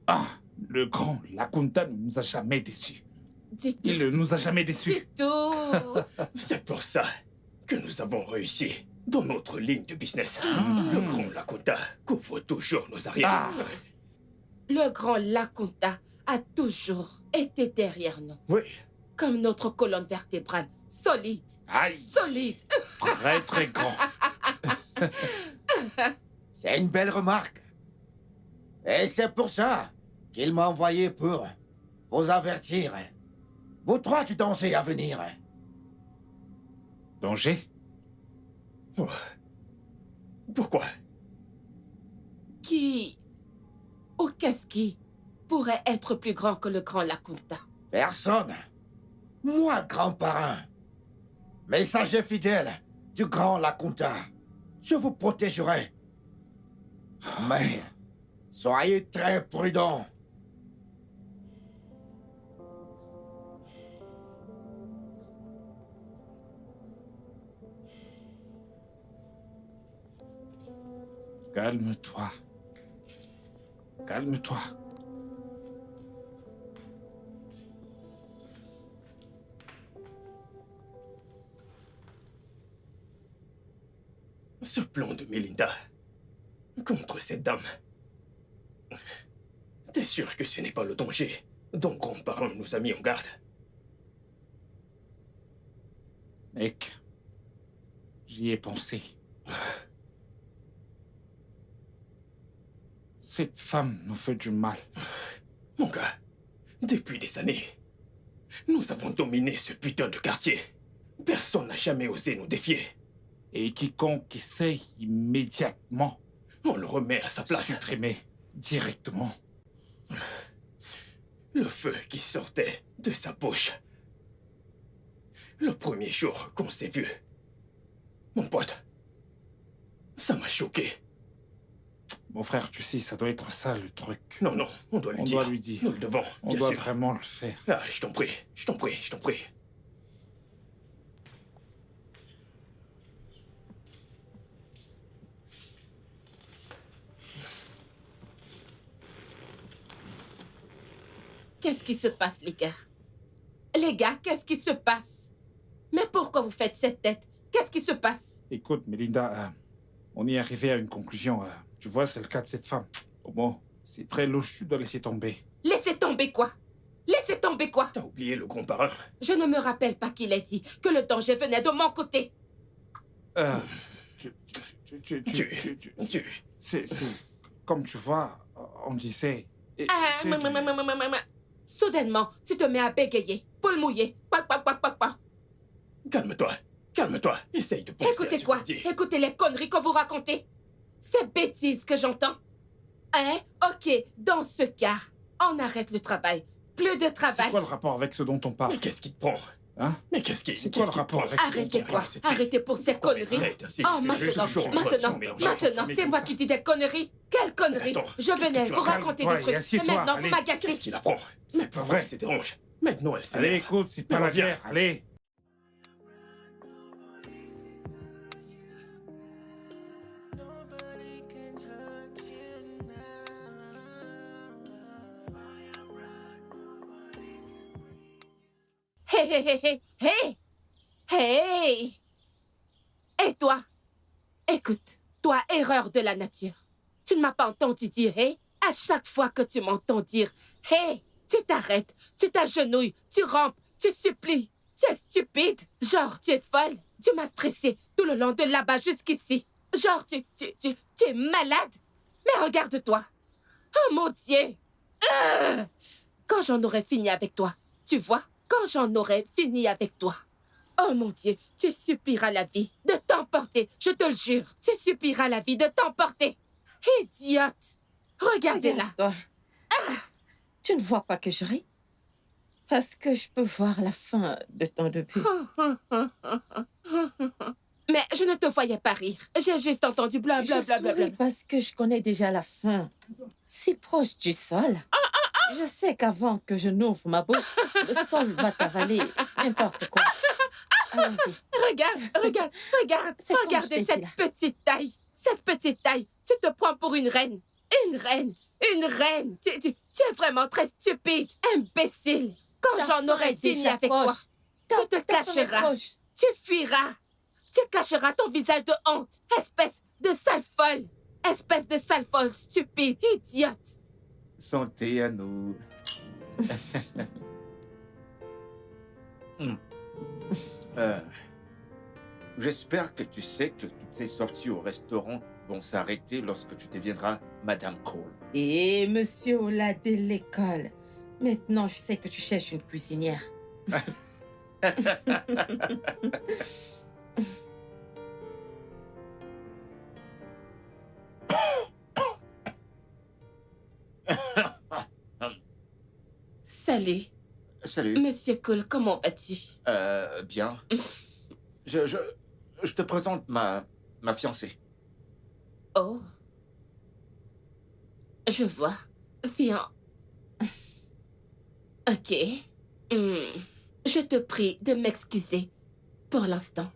Ah, le grand Lakunta ne nous a jamais déçus. Dis tout. Il ne nous a jamais déçus. Dis tout. C'est pour ça que nous avons réussi dans notre ligne de business. Le grand Lakota couvre toujours nos arrières. Le grand Lakonta a toujours été derrière nous. Oui. Comme notre colonne vertébrale. Solide. Aïe. Solide. Très, très grand. C'est une belle remarque. Et c'est pour ça qu'il m'a envoyé pour vous avertir. Vous trois du danger à venir. Danger? Oh. Pourquoi? Qui ou qu'est-ce qui pourrait être plus grand que le grand Lakonta? Personne. Moi, grand parrain. Messager fidèle du grand Lakonta. Je vous protégerai. Mais soyez très prudents. Calme-toi. Calme-toi. Ce plan de Melinda contre cette dame. T'es sûr que ce n'est pas le danger dont grand-parent nous a mis en garde? Mec, j'y ai pensé. Cette femme nous fait du mal. Mon gars, depuis des années, nous avons dominé ce putain de quartier. Personne n'a jamais osé nous défier. Et quiconque essaye immédiatement, on le remet à sa place. Supprimé directement. Le feu qui sortait de sa bouche. Le premier jour qu'on s'est vu. Mon pote, ça m'a choqué. Mon frère, tu sais, ça doit être ça le truc. Non, non, on doit lui dire. On doit lui dire. Nous le devons, On bien doit sûr. vraiment le faire. Ah, je t'en prie, je t'en prie, je t'en prie. Qu'est-ce qui se passe, les gars? Les gars, qu'est-ce qui se passe? Mais pourquoi vous faites cette tête? Qu'est-ce qui se passe? Écoute, Melinda, on est arrivé à une conclusion. Tu vois, c'est le cas de cette femme. Au moins, c'est très louche, tu dois laisser tomber. Laissez tomber quoi? Laissez tomber quoi? T'as oublié le grand-parrain? Je ne me rappelle pas qu'il ait dit que le danger venait de mon côté. C'est comme tu vois, on disait... Soudainement, tu te mets à bégayer, poule mouillée, quack, quack, quack, quack, quack. Calme-toi, calme-toi, essaye de penser à Écoutez ce quoi? qu'on dit. Écoutez les conneries que vous racontez. Ces bêtises que j'entends. Hein? Ok, dans ce cas, on arrête le travail. Plus de travail. C'est quoi le rapport avec ce dont on parle? Mais qu'est-ce qui te prend? Hein? Mais qu'est-ce qui... C'est quoi le rapport avec... Arrêtez quoi? Arrêtez pour ces conneries. Oh, maintenant, c'est moi qui dis des conneries. Quelles conneries? Je venais vous raconter des trucs. Et maintenant, vous m'agacez. Qu'est-ce qui la prend? C'est pas vrai, c'est dérange. Maintenant, elle s'énerve. Allez, écoute, c'est pas la guerre, allez. Hé, hé, hé, hé, hé! Hey! Et toi? Écoute, toi, erreur de la nature. Tu ne m'as pas entendu dire « hey » à chaque fois que tu m'entends dire « hey », tu t'arrêtes, tu t'agenouilles, tu rampes, tu supplies. Tu es stupide. Genre, tu es folle. Tu m'as stressé tout le long de là-bas jusqu'ici. Genre, tu es malade. Mais regarde-toi. Oh mon Dieu. Quand j'en aurai fini avec toi, tu vois, quand j'en aurai fini avec toi. Oh mon Dieu, tu supplieras la vie de t'emporter, je te le jure. Tu supplieras la vie de t'emporter. Idiote. Regardez-la. Tu ne vois pas que je ris? Parce que je peux voir la fin de ton début. Mais je ne te voyais pas rire. J'ai juste entendu blablabla. Je souris parce que je connais déjà la fin. Si proche du sol. Je sais qu'avant que je n'ouvre ma bouche, le sol va t'avaler n'importe quoi. Allons-y. Regardez cette petite taille. Cette petite taille. Tu te prends pour une reine. Une reine. Tu es vraiment très stupide. Imbécile. Quand Ta j'en fin aurai est fini déjà avec toi, proche. tu te Ta fin est cacheras. proche. Tu fuiras. Tu cacheras ton visage de honte. Espèce de sale folle. Espèce de sale folle stupide, idiote. Santé à nous. Hmm. J'espère que tu sais que toutes ces sorties au restaurant vont s'arrêter lorsque tu deviendras Madame Cole. Et monsieur Ola de l'école. Maintenant, je sais que tu cherches une cuisinière. Salut. Salut. Monsieur Cole, comment vas-tu? Bien. Je te présente ma fiancée. Oh. Je vois. Viens. Ok. Je te prie de m'excuser pour l'instant.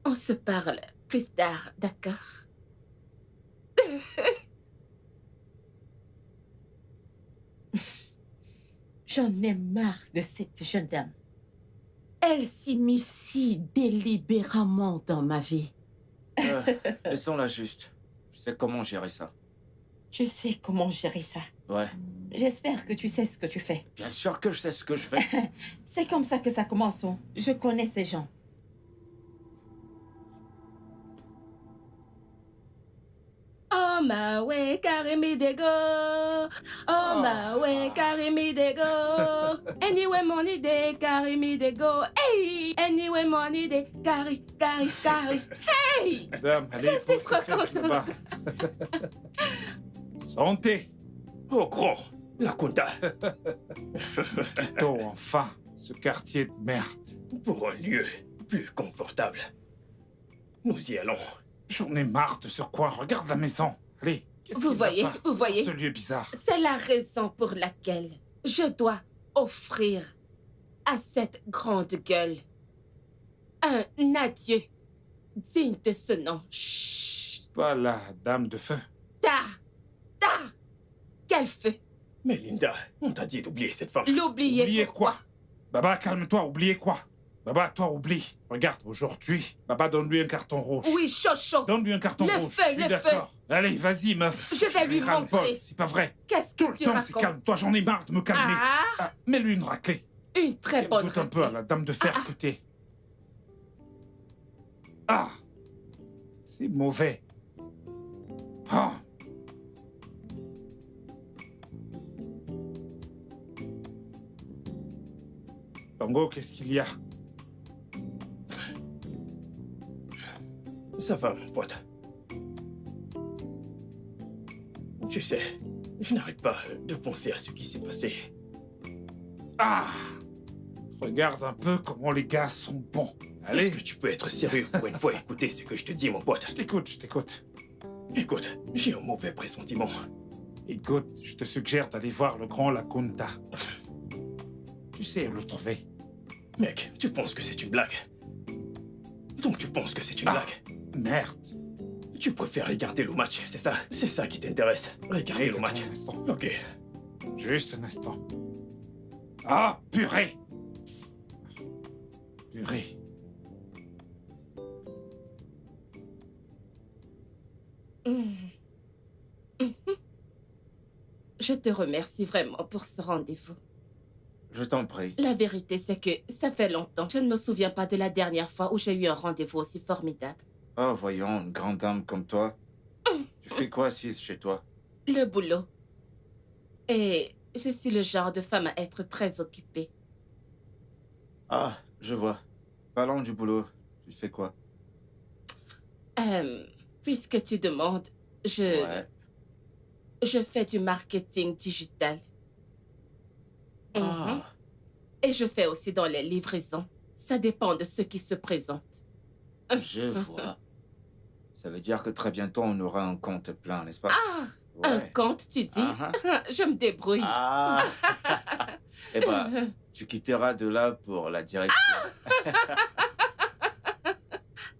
On se parle plus tard, d'accord? J'en ai marre de cette jeune dame. Elle s'immisce délibérément dans ma vie. Laissons-la juste. Je sais comment gérer ça. Je sais comment gérer ça. Ouais. J'espère que tu sais ce que tu fais. Bien sûr que je sais ce que je fais. C'est comme ça que ça commence. Hein. Je connais ces gens. Oh my way, carry me they go. Oh my way, carry me they go. Anyway money they carry me they go. Hey, anyway money they carry. Hey, Madame, allez, je suis trop concentrez sur le bas. Santé. Oh, grand, la Kunta. Quittons enfin ce quartier de merde. Pour un lieu plus confortable. Nous y allons. J'en ai marre de ce coin. Regarde la maison. Allez, qu'est-ce vous qui va voyez, pas vous voyez. Ce lieu bizarre. C'est la raison pour laquelle je dois offrir à cette grande gueule un adieu digne de ce nom. Chut. Pas la dame de feu. Quel feu. Mais Linda, on t'a dit d'oublier cette femme. L'oublier Oubliez pourquoi? quoi? Baba, calme-toi. Oubliez quoi? Baba, toi, oublie. Regarde, aujourd'hui, Baba, donne-lui un carton rouge. Oui, chaud. Donne-lui un carton Le rouge. feu, Je suis le d'accord. Allez, vas-y, meuf. Je vais lui ras-le-bol. montrer. C'est pas vrai. Qu'est-ce Tout que le tu temps, c'est racontes? calme-toi. J'en ai marre de me calmer. Ah, Mets-lui une raclée. une très bonne Goûte un peu à raclée. la dame de fer que t'es. Ah, c'est mauvais. Ah. Tango, qu'est-ce qu'il y a? Ça va, mon pote. Tu sais, je n'arrête pas de penser à ce qui s'est passé. Ah, regarde un peu comment les gars sont bons. Allez, Est-ce que tu peux être sérieux pour une fois et écouter ce que je te dis, mon pote? je t'écoute. Écoute, j'ai un mauvais pressentiment. Écoute, je te suggère d'aller voir le grand Lacunta. Tu sais où le trouver. Mec, tu penses que c'est une blague? Donc tu penses que c'est une blague? Merde. Tu préfères regarder le match, c'est ça? C'est ça qui t'intéresse? Regarder le Écoute, match. un instant. Ok. Juste un instant. Ah, purée. Purée. Je te remercie vraiment pour ce rendez-vous. Je t'en prie. La vérité, c'est que ça fait longtemps. Je ne me souviens pas de la dernière fois où j'ai eu un rendez-vous aussi formidable. Oh, voyons, une grande dame comme toi. Tu fais quoi assise chez toi? Le boulot. Et je suis le genre de femme à être très occupée. Ah, je vois. Parlons du boulot. Tu fais quoi? Puisque tu demandes, je fais du marketing digital. Ah. Et je fais aussi dans les livraisons. Ça dépend de ce qui se présente. Je vois. Ça veut dire que très bientôt, on aura un compte plein, n'est-ce pas? Ah, un compte, tu dis? Je me débrouille. Ah. Eh ben, tu quitteras de là pour la direction.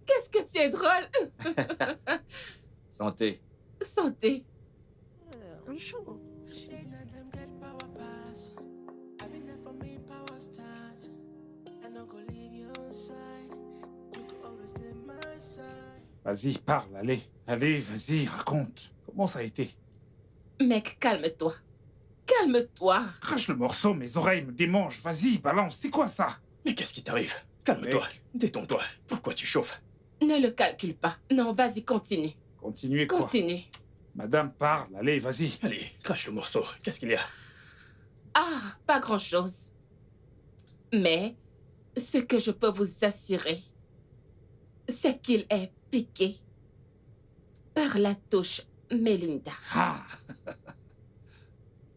Qu'est-ce que tu es drôle. Santé. Santé. Vas-y, parle, allez. Allez, vas-y, raconte. Comment ça a été? Mec, calme-toi. Calme-toi. Crache le morceau, mes oreilles me démangent. Vas-y, balance, c'est quoi ça? Mais qu'est-ce qui t'arrive? Calme-toi. Mec. Détends-toi. Pourquoi tu chauffes? Ne le calcule pas. Non, vas-y, continue. Continuez quoi? Continue. Madame, parle, allez, vas-y. Allez, crache le morceau. Qu'est-ce qu'il y a? Ah, pas grand-chose. Mais ce que je peux vous assurer, c'est qu'il est piqué par la touche Melinda. Ah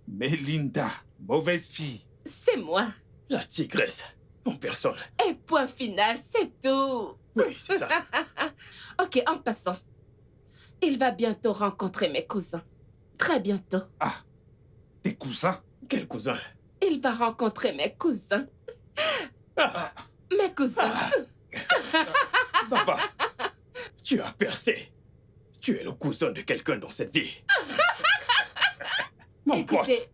Melinda, mauvaise fille. C'est moi. La tigresse. En personne. Et point final, c'est tout. Oui, c'est ça. Ok, en passant. Il va bientôt rencontrer mes cousins. Très bientôt. Ah, tes cousins? Quel cousin? Il va rencontrer mes cousins. Ah, Mes cousins. papa, tu as percé. Tu es le cousin de quelqu'un dans cette vie. Mon pote. Écoutez,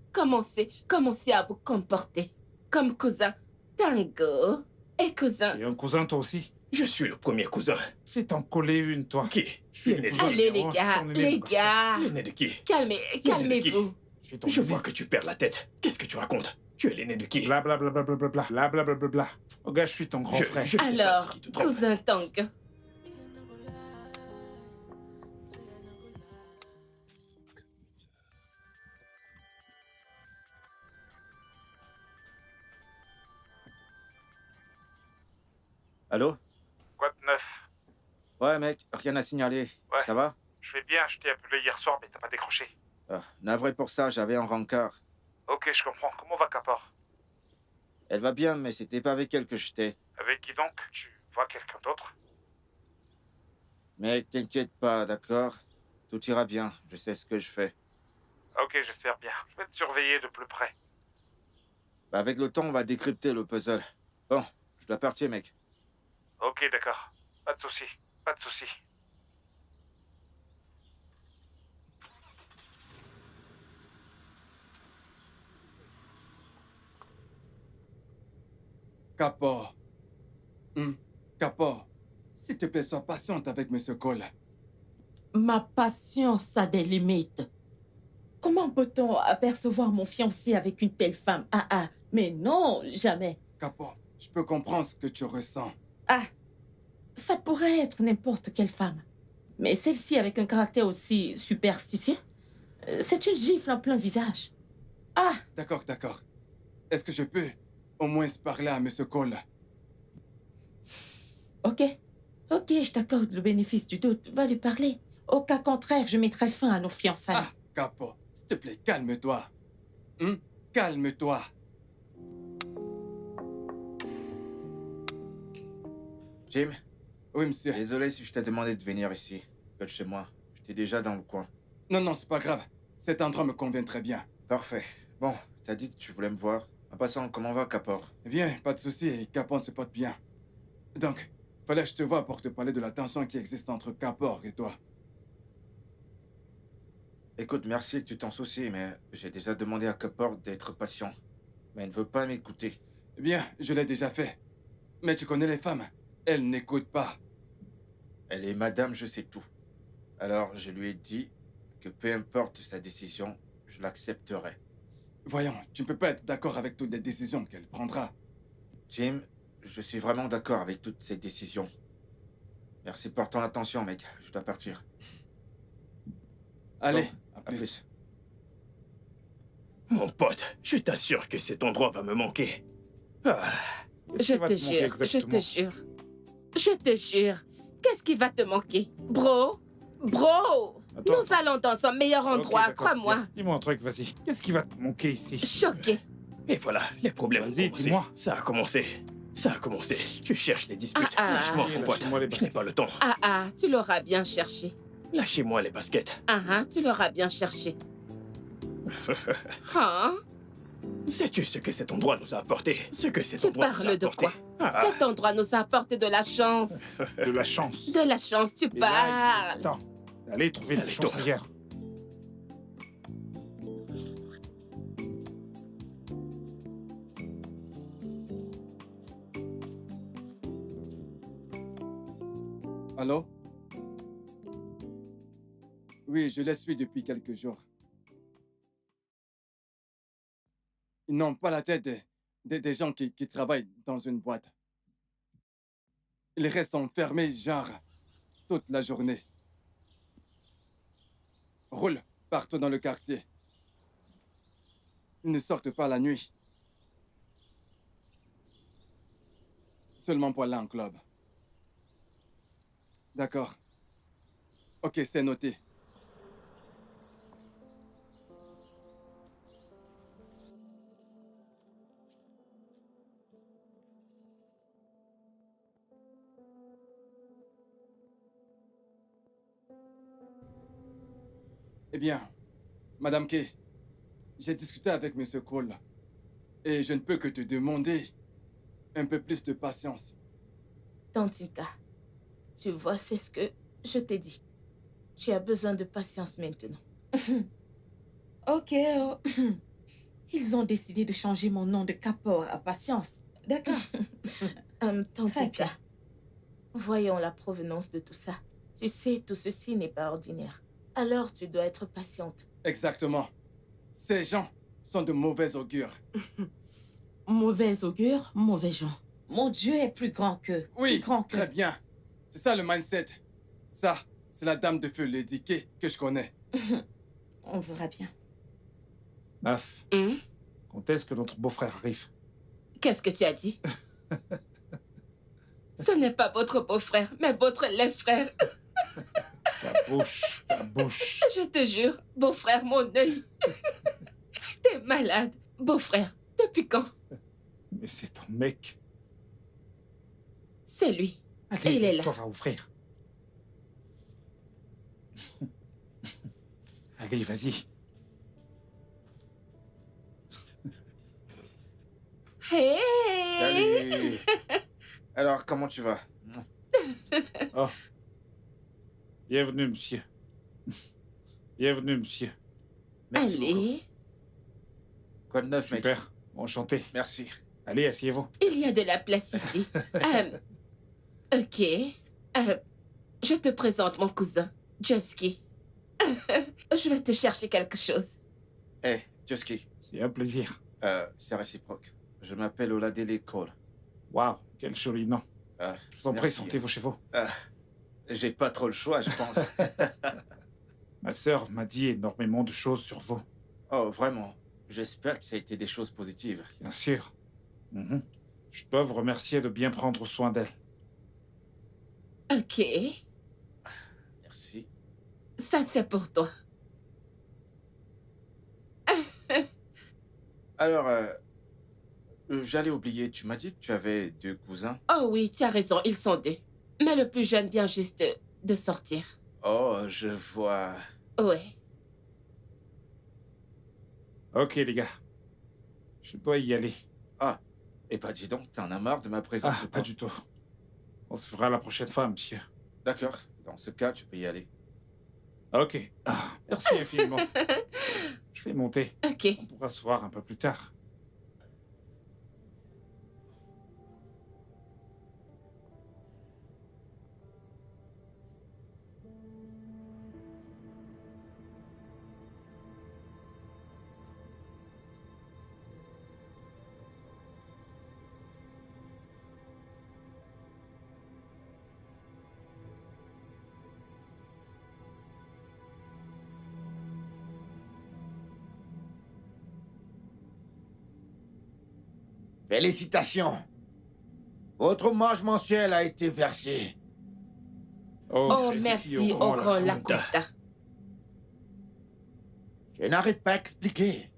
commencez à vous comporter comme cousin Tango et cousin. Et un cousin, toi aussi? Je suis le premier cousin. Fais t'en coller une, toi. Qui? Je suis L'aîné de le cousin. qui? Allez les Oh, gars, je suis ton aîné, les mon garçon. gars. L'aîné de qui? Calmez-vous. Je suis ton Je aîné. vois que tu perds la tête. Qu'est-ce que tu racontes? Tu es l'aîné de qui? Bla bla bla bla bla bla bla bla bla bla bla bla. Oh gars, je suis ton grand frère. je sais pas Alors, ce qui te trompe. cousin Tango. Allô? Quoi de neuf? Ouais, mec, rien à signaler. Ouais. Ça va? Je vais bien, je t'ai appelé hier soir, mais t'as pas décroché. Ah, navré pour ça, j'avais un rencard. Ok, je comprends. Comment va Capor? Elle va bien, mais c'était pas avec elle que j'étais. Avec qui donc? Tu vois quelqu'un d'autre? Mec, t'inquiète pas, d'accord? Tout ira bien, je sais ce que je fais. Ok, j'espère bien. Je vais te surveiller de plus près. Bah, avec le temps, on va décrypter le puzzle. Bon, je dois partir, mec. Ok, d'accord. Pas de souci. Pas de souci. Capor. Capor, s'il te plaît, sois patiente avec M. Cole. Ma patience a des limites. Comment peut-on apercevoir mon fiancé avec une telle femme? Ah, mais non, jamais. Capor, je peux comprendre ce que tu ressens. Ah, ça pourrait être n'importe quelle femme. Mais celle-ci avec un caractère aussi superstitieux, c'est une gifle en plein visage. Ah, D'accord. Est-ce que je peux au moins parler à M. Cole? ok, je t'accorde le bénéfice du doute. Va lui parler. Au cas contraire, je mettrai fin à nos fiançailles. Ah, Capor, s'il te plaît, calme-toi. Calme-toi. Jim, Oui, monsieur. désolé si je t'ai demandé de venir ici. Coach chez moi. J'étais déjà dans le coin. Non, c'est pas grave. Cet endroit me convient très bien. Parfait. Bon, t'as dit que tu voulais me voir. En passant, comment va, Capor? Bien, pas de souci, Capon se porte bien. Donc, fallait que je te voie pour te parler de la tension qui existe entre Capor et toi. Écoute, merci que tu t'en soucies, mais j'ai déjà demandé à Capor d'être patient. Mais elle ne veut pas m'écouter. Bien, je l'ai déjà fait. Mais tu connais les femmes, elles n'écoutent pas. Elle est madame, je sais tout. Alors, je lui ai dit que peu importe sa décision, je l'accepterai. Voyons, tu ne peux pas être d'accord avec toutes les décisions qu'elle prendra. Jim, je suis vraiment d'accord avec toutes ces décisions. Merci pour ton attention, mec. Je dois partir. Allez, Bon, à plus. Mon pote, je t'assure que cet endroit va me manquer. Ah, Je te jure. Qu'est-ce qui va te manquer? Bro, Attends. nous allons dans un meilleur endroit, Ok, d'accord. crois-moi. Bien. Dis-moi un truc, vas-y. Qu'est-ce qui va te manquer ici? Choqué. et voilà, les problèmes ont Vas-y, commencé. dis-moi. Ça a commencé. Tu cherches les disputes. Ah, ah. Lâche-moi, mon pote. Lâchez-moi les Je n'ai pas le temps. Ah, tu l'auras bien cherché. Lâchez-moi les baskets. Tu l'auras bien cherché. Hein? Sais-tu ce que cet endroit nous a apporté? Ce que cet Tu endroit nous a parles de apporté? quoi? Ah, Cet endroit nous a apporté de la chance. De la chance. De la chance, tu Mais là, parles. Attends. Allez, trouver la Allez, chance toi. ailleurs. Allô? Oui, je les suis depuis quelques jours. Ils n'ont pas la tête des gens qui travaillent dans une boîte. Ils restent enfermés, genre, toute la journée. Roulent partout dans le quartier. Ils ne sortent pas la nuit. Seulement pour aller en club. D'accord. Ok, c'est noté. Eh bien, Madame Kay, j'ai discuté avec M. Cole et je ne peux que te demander un peu plus de patience. Tantinka, tu vois, c'est ce que je t'ai dit. Tu as besoin de patience maintenant. Ok, ils ont décidé de changer mon nom de Kapor à Patience. D'accord. Très Tantinka, bien. voyons la provenance de tout ça. Tu sais, tout ceci n'est pas ordinaire. Alors tu dois être patiente. Exactement. Ces gens sont de mauvais augure. Mauvais augure, mauvais gens. Mon Dieu est plus grand qu'eux. Oui, Plus grand très qu'eux. bien. C'est ça le mindset. Ça, c'est la dame de feu, Lady Kay, que je connais. On verra bien. Meuf, Hum? quand est-ce que notre beau-frère arrive? Qu'est-ce que tu as dit? Ce n'est pas votre beau-frère, mais votre laid frère. Ta bouche, ta bouche. Je te jure, beau-frère, mon œil. T'es malade. Beau-frère, depuis quand? Mais c'est ton mec. C'est lui. Allez, Il est là. toi va ouvrir. Allez, vas-y. Hey! Salut. Alors, comment tu vas? Oh. Bienvenue, monsieur. Bienvenue, monsieur. Merci beaucoup. Allez, Quoi de neuf, mec? Super, enchanté. Merci. Allez, asseyez-vous. il y a de la place ici. Ok. Je te présente mon cousin, Jusky. Je vais te chercher quelque chose. Eh, Jusky, C'est un plaisir. c'est réciproque. Je m'appelle Oladele Cole. Waouh, quel joli nom. Je vous en prie, merci. sentez-vous chez vous. J'ai pas trop le choix, je pense. Ma sœur m'a dit énormément de choses sur vous. Oh, vraiment. J'espère que ça a été des choses positives. Bien sûr. Mhm. Je dois vous remercier de bien prendre soin d'elle. Ok. Merci. Ça, c'est pour toi. Alors, j'allais oublier, tu m'as dit que tu avais 2 cousins. Oh oui, tu as raison, ils sont 2. Mais le plus jeune vient juste de sortir. Oh, je vois. Ouais. Ok, les gars. Je dois y aller. Eh ben, dis donc, t'en as marre de ma présence Ah, ou pas du tout. On se fera la prochaine fois, monsieur. D'accord. Dans ce cas, tu peux y aller. Ok. Ah, merci infiniment. Je vais monter. Ok. On pourra se voir un peu plus tard. Félicitations. Votre hommage mensuel a été versé. Oh, merci au grand Lakonta. Je n'arrive pas à expliquer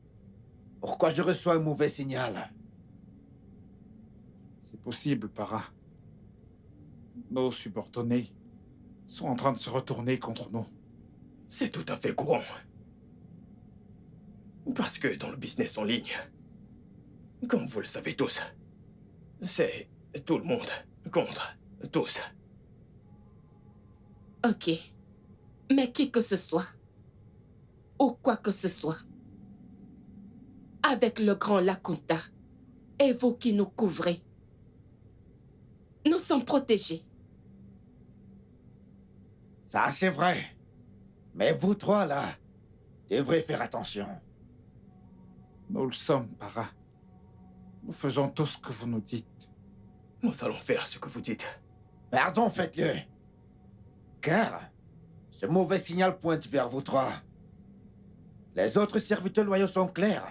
pourquoi je reçois un mauvais signal. C'est possible, Para. Nos subordonnés sont en train de se retourner contre nous. C'est tout à fait courant. Parce que dans le business en ligne, comme vous le savez tous, c'est tout le monde contre tous. Ok. Mais qui que ce soit, ou quoi que ce soit, avec le grand Lakonta et vous qui nous couvrez, nous sommes protégés. Ça, c'est vrai. Mais vous trois, là, devrez faire attention. Nous le sommes, Para. Nous faisons tout ce que vous nous dites. Nous allons faire ce que vous dites. Pardon, faites-le. Car ce mauvais signal pointe vers vous trois. Les autres serviteurs loyaux sont clairs.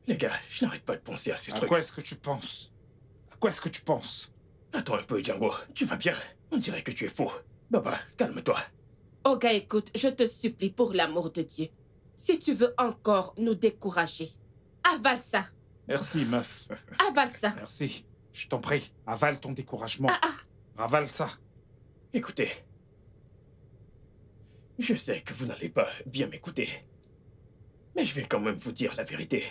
Les gars, je n'arrête pas de penser à ce À truc. quoi est-ce que tu penses? À quoi est-ce que tu penses? Attends un peu, Django. Tu vas bien? On dirait que tu es fou. Baba, calme-toi. Olga, écoute, je te supplie pour l'amour de Dieu. Si tu veux encore nous décourager, avale ça. Merci, meuf. Avale ça. Merci. Je t'en prie, avale ton découragement. Avale ça. Écoutez. Je sais que vous n'allez pas bien m'écouter. Mais je vais quand même vous dire la vérité.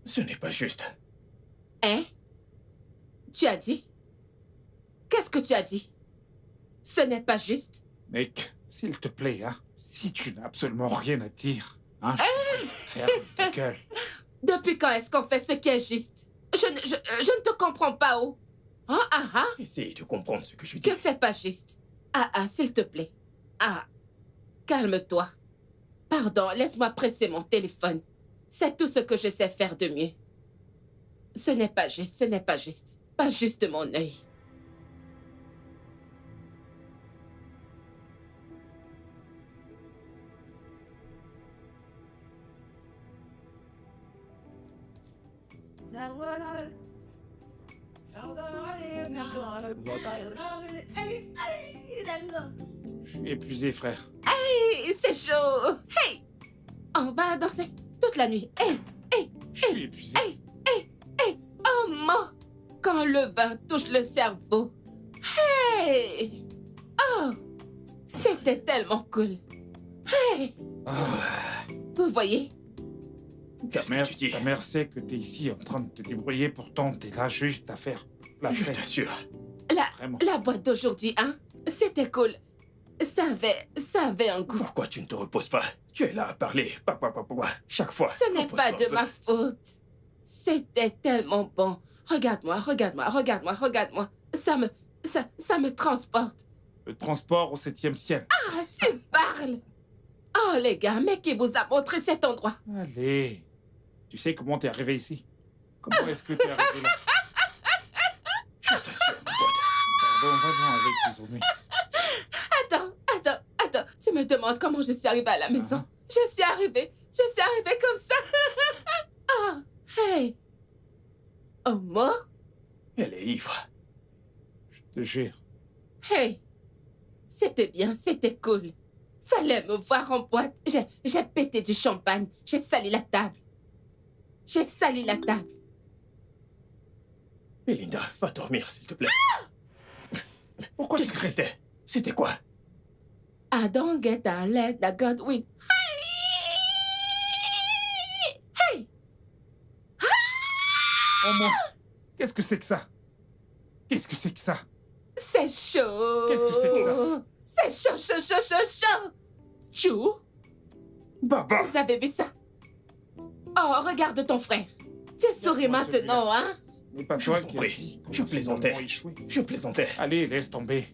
Ce n'est pas juste. Hein? Tu as dit? Qu'est-ce que tu as dit? Ce n'est pas juste. Nick, s'il te plaît, hein, si tu n'as absolument rien à dire, hein, je vais ta gueule. Depuis quand est-ce qu'on fait ce qui est juste? Je ne te comprends pas, oh. Essayez de comprendre ce que je dis. Que c'est pas juste. S'il te plaît. Calme-toi. Pardon, laisse-moi presser mon téléphone. C'est tout ce que je sais faire de mieux. Ce n'est pas juste, ce n'est pas juste. Pas juste mon œil. Je suis épuisé, frère. Hey, c'est chaud. Hey, on va danser toute la nuit. Hey, hey, je suis épuisé. Hey, hey, hey. Oh, mon. Quand le vin touche le cerveau. Hey. Oh, c'était tellement cool. Hey. Vous voyez? Qu'est-ce que tu dis? Ta mère sait que t'es ici en train de te débrouiller, pourtant t'es là juste à faire la Je fête. t'assure. La boîte d'aujourd'hui, hein? C'était cool. Ça avait un goût. Pourquoi tu ne te reposes pas? Tu es là à parler, papa, chaque fois. Ce n'est pas de ma faute. C'était tellement bon. Regarde-moi, regarde-moi, regarde-moi, regarde-moi. Ça me transporte. Le transport au 7e ciel. Ah, tu parles! Oh, les gars, mais qui vous a montré cet endroit? Allez. Tu sais comment t'es arrivé ici? Comment est-ce que t'es arrivé là? Je t'assure, mon pote. Pardon, va-t'en avec tes ennuis. Attends. Tu me demandes comment je suis arrivée à la maison. Je suis arrivée comme ça. Oh, hey. Oh, moi? Elle est ivre. Je te jure. Hey. C'était bien, c'était cool. Fallait me voir en boîte. J'ai pété du champagne. J'ai sali la table. Melinda, va dormir, s'il te plaît. Pourquoi Qu'est-ce que c'était? C'était quoi? I don't get a let the God win. Hey! Oh moi, qu'est-ce que c'est que ça? Qu'est-ce que c'est que ça? C'est chaud. Qu'est-ce que c'est que ça? C'est chaud. Chou? Baba! Vous avez vu ça? Oh, regarde ton frère. Tu souris maintenant, hein? Mais pas Je toi vous qui prie, as dit qu'on je a plaisantais. finalement échoué. Je plaisantais. Allez, laisse tomber.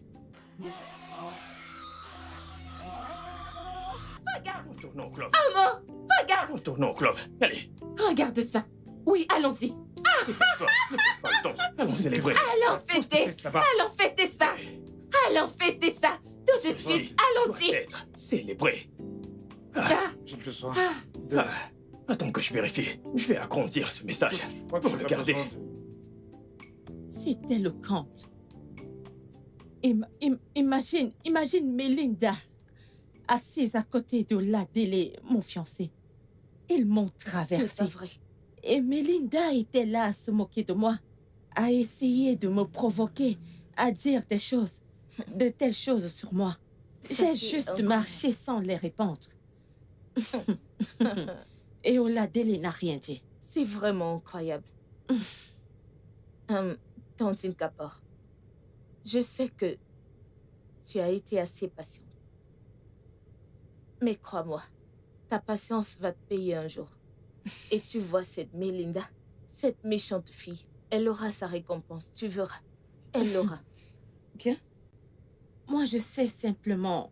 Regarde. Retournons au club. Maman, regarde. Retournons au club. Allez, Regarde ça. Oui, allons-y. dépêche-toi. Ne perds pas le temps. Allons célébrer. Allons fêter. Allons fêter ça. Allons fêter ça. Tout de Ceci suite. Allons-y. doit être célébré. J'ai besoin de... Ah, attends que je vérifie. Je vais agrandir ce message Je crois que pour j'ai le pas garder. besoin de... C'était le comble. Imagine Melinda assise à côté de Ladélé, mon fiancé. Ils m'ont C'est traversé. pas vrai. Et Melinda était là à se moquer de moi, à essayer de me provoquer, à dire de telles choses sur moi. Ça, J'ai c'est juste incroyable. marché sans les répandre. Et Oladele n'a rien dit. C'est vraiment incroyable. Tantine Kapor, je sais que tu as été assez patiente. Mais crois-moi, ta patience va te payer un jour. Et tu vois cette Melinda, cette méchante fille, elle aura sa récompense, tu verras. Elle l'aura. Bien. Moi, je sais simplement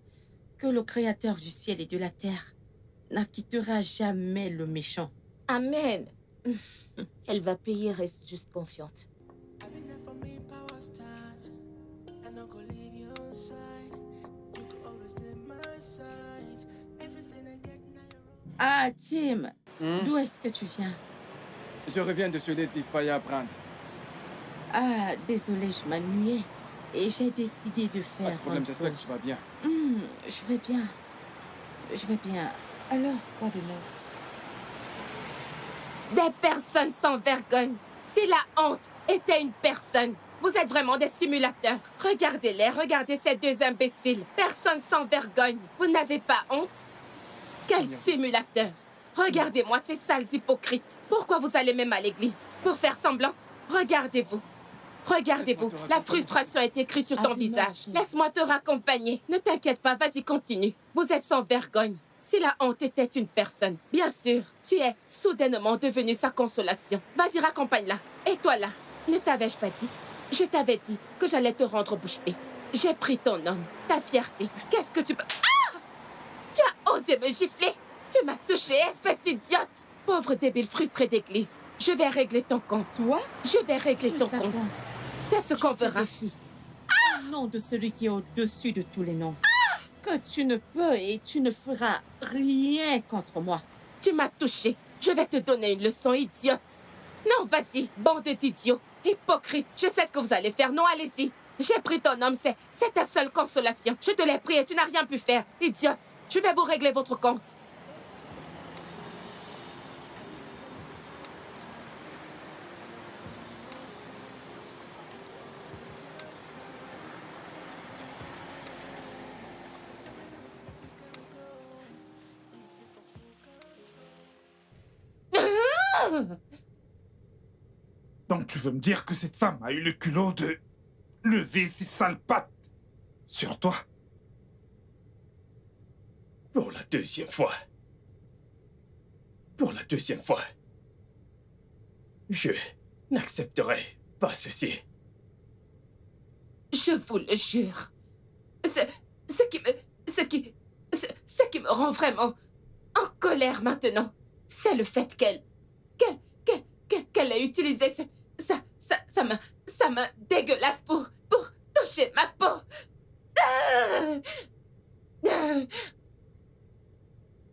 que le Créateur du ciel et de la terre n'acquittera jamais le méchant. Amen. Elle va payer, reste juste confiante. Ah, Tim, d'où est-ce que tu viens? Je reviens de chez Lady Firebrand. Ah, désolé, je m'ennuyais. Et j'ai décidé de Pas faire de problème, un j'espère tour. que tu vas bien. Je vais bien. Je vais bien. Alors, quoi de neuf? Des personnes sans vergogne. Si la honte était une personne, vous êtes vraiment des simulateurs. Regardez-les, regardez ces deux imbéciles. Personne sans vergogne. Vous n'avez pas honte? Quel simulateur! Regardez-moi ces sales hypocrites. Pourquoi vous allez même à l'église? Pour faire semblant? Regardez-vous. Regardez-vous. La frustration est écrite sur ton visage. Laisse-moi te raccompagner. Ne t'inquiète pas, vas-y, continue. Vous êtes sans vergogne. Si la honte était une personne, bien sûr, tu es soudainement devenu sa consolation. Vas-y, raccompagne-la. Et toi là, ne t'avais-je pas dit? Je t'avais dit que j'allais te rendre bouche bée. J'ai pris ton homme, ta fierté. Qu'est-ce que tu peux... Ah! Tu as osé me gifler? Tu m'as touché, espèce d'idiote! Pauvre débile frustré d'église. Je vais régler ton compte. Toi? Je vais régler ton compte. C'est ce qu'on verra. Au nom de celui qui est au-dessus de tous les noms. Que tu ne peux et tu ne feras rien contre moi. Tu m'as touché. Je vais te donner une leçon, idiote. Non, vas-y, bande d'idiots. Hypocrite. Je sais ce que vous allez faire. Non, allez-y. J'ai pris ton homme, c'est ta seule consolation. Je te l'ai pris et tu n'as rien pu faire. Idiote. Je vais vous régler votre compte. Donc tu veux me dire que cette femme a eu le culot de lever ses sales pattes sur toi? Pour la deuxième fois. Pour la deuxième fois. Je n'accepterai pas ceci. Je vous le jure. Ce qui me rend vraiment en colère maintenant, c'est le fait qu'elle ait utilisé sa main dégueulasse pour toucher ma peau.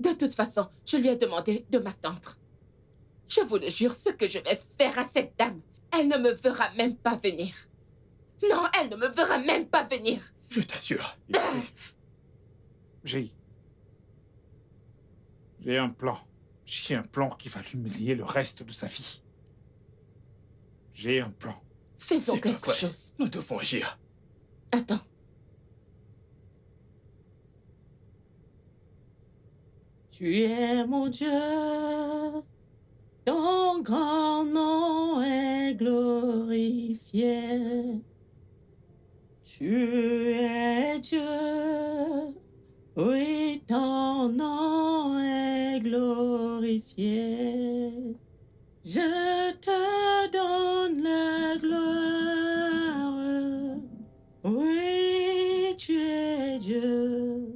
De toute façon, je lui ai demandé de m'attendre. Je vous le jure, ce que je vais faire à cette dame, elle ne me verra même pas venir. Non, elle ne me verra même pas venir. Je t'assure. J'ai un plan. J'ai un plan qui va l'humilier le reste de sa vie. J'ai un plan. Faisons C'est pas quelque vrai. chose. Nous devons agir. Attends. Tu es mon Dieu, ton grand nom est glorifié. Tu es Dieu, oui, ton nom est glorifié. Je te donne la gloire, oui, tu es Dieu.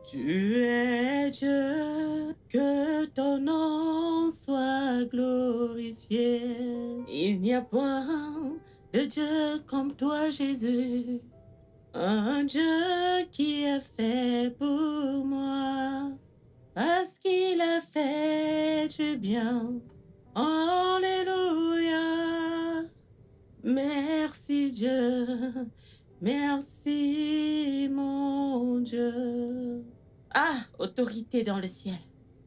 Tu es Dieu, que ton nom soit glorifié. Il n'y a point de Dieu comme toi, Jésus. Un Dieu qui est fait pour moi, parce qu'il a fait du bien. Alléluia. Merci Dieu, merci mon Dieu. Ah, autorité dans le ciel.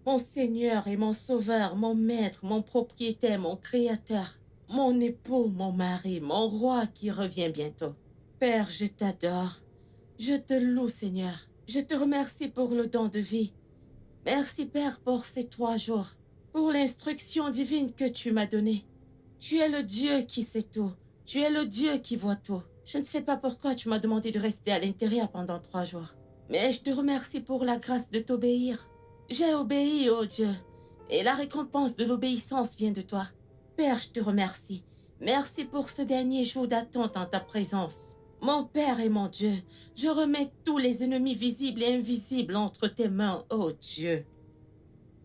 Mon Seigneur et mon Sauveur, mon Maître, mon propriétaire, mon Créateur, mon époux, mon mari, mon roi qui revient bientôt. Père, je t'adore. Je te loue, Seigneur. Je te remercie pour le don de vie. Merci, Père, pour ces 3 jours, pour l'instruction divine que tu m'as donnée. Tu es le Dieu qui sait tout. Tu es le Dieu qui voit tout. Je ne sais pas pourquoi tu m'as demandé de rester à l'intérieur pendant 3 jours. Mais je te remercie pour la grâce de t'obéir. J'ai obéi, ô Dieu, et la récompense de l'obéissance vient de toi. Père, je te remercie. Merci pour ce dernier jour d'attente en ta présence. Mon Père et mon Dieu, je remets tous les ennemis visibles et invisibles entre tes mains, ô Dieu.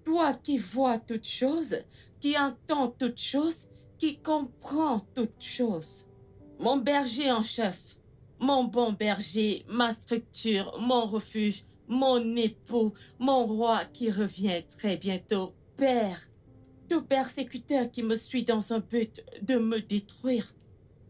Toi qui vois toutes choses, qui entends toutes choses, qui comprends toutes choses. Mon berger en chef, mon bon berger, ma structure, mon refuge, mon époux, mon roi qui revient très bientôt. Père, tout persécuteur qui me suit dans un but de me détruire.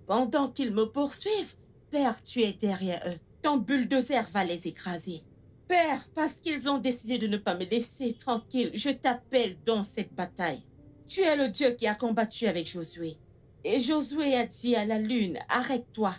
Pendant qu'ils me poursuivent, Père, tu es derrière eux. Ton bulldozer va les écraser. Père, parce qu'ils ont décidé de ne pas me laisser tranquille, je t'appelle dans cette bataille. Tu es le Dieu qui a combattu avec Josué. Et Josué a dit à la lune, arrête-toi.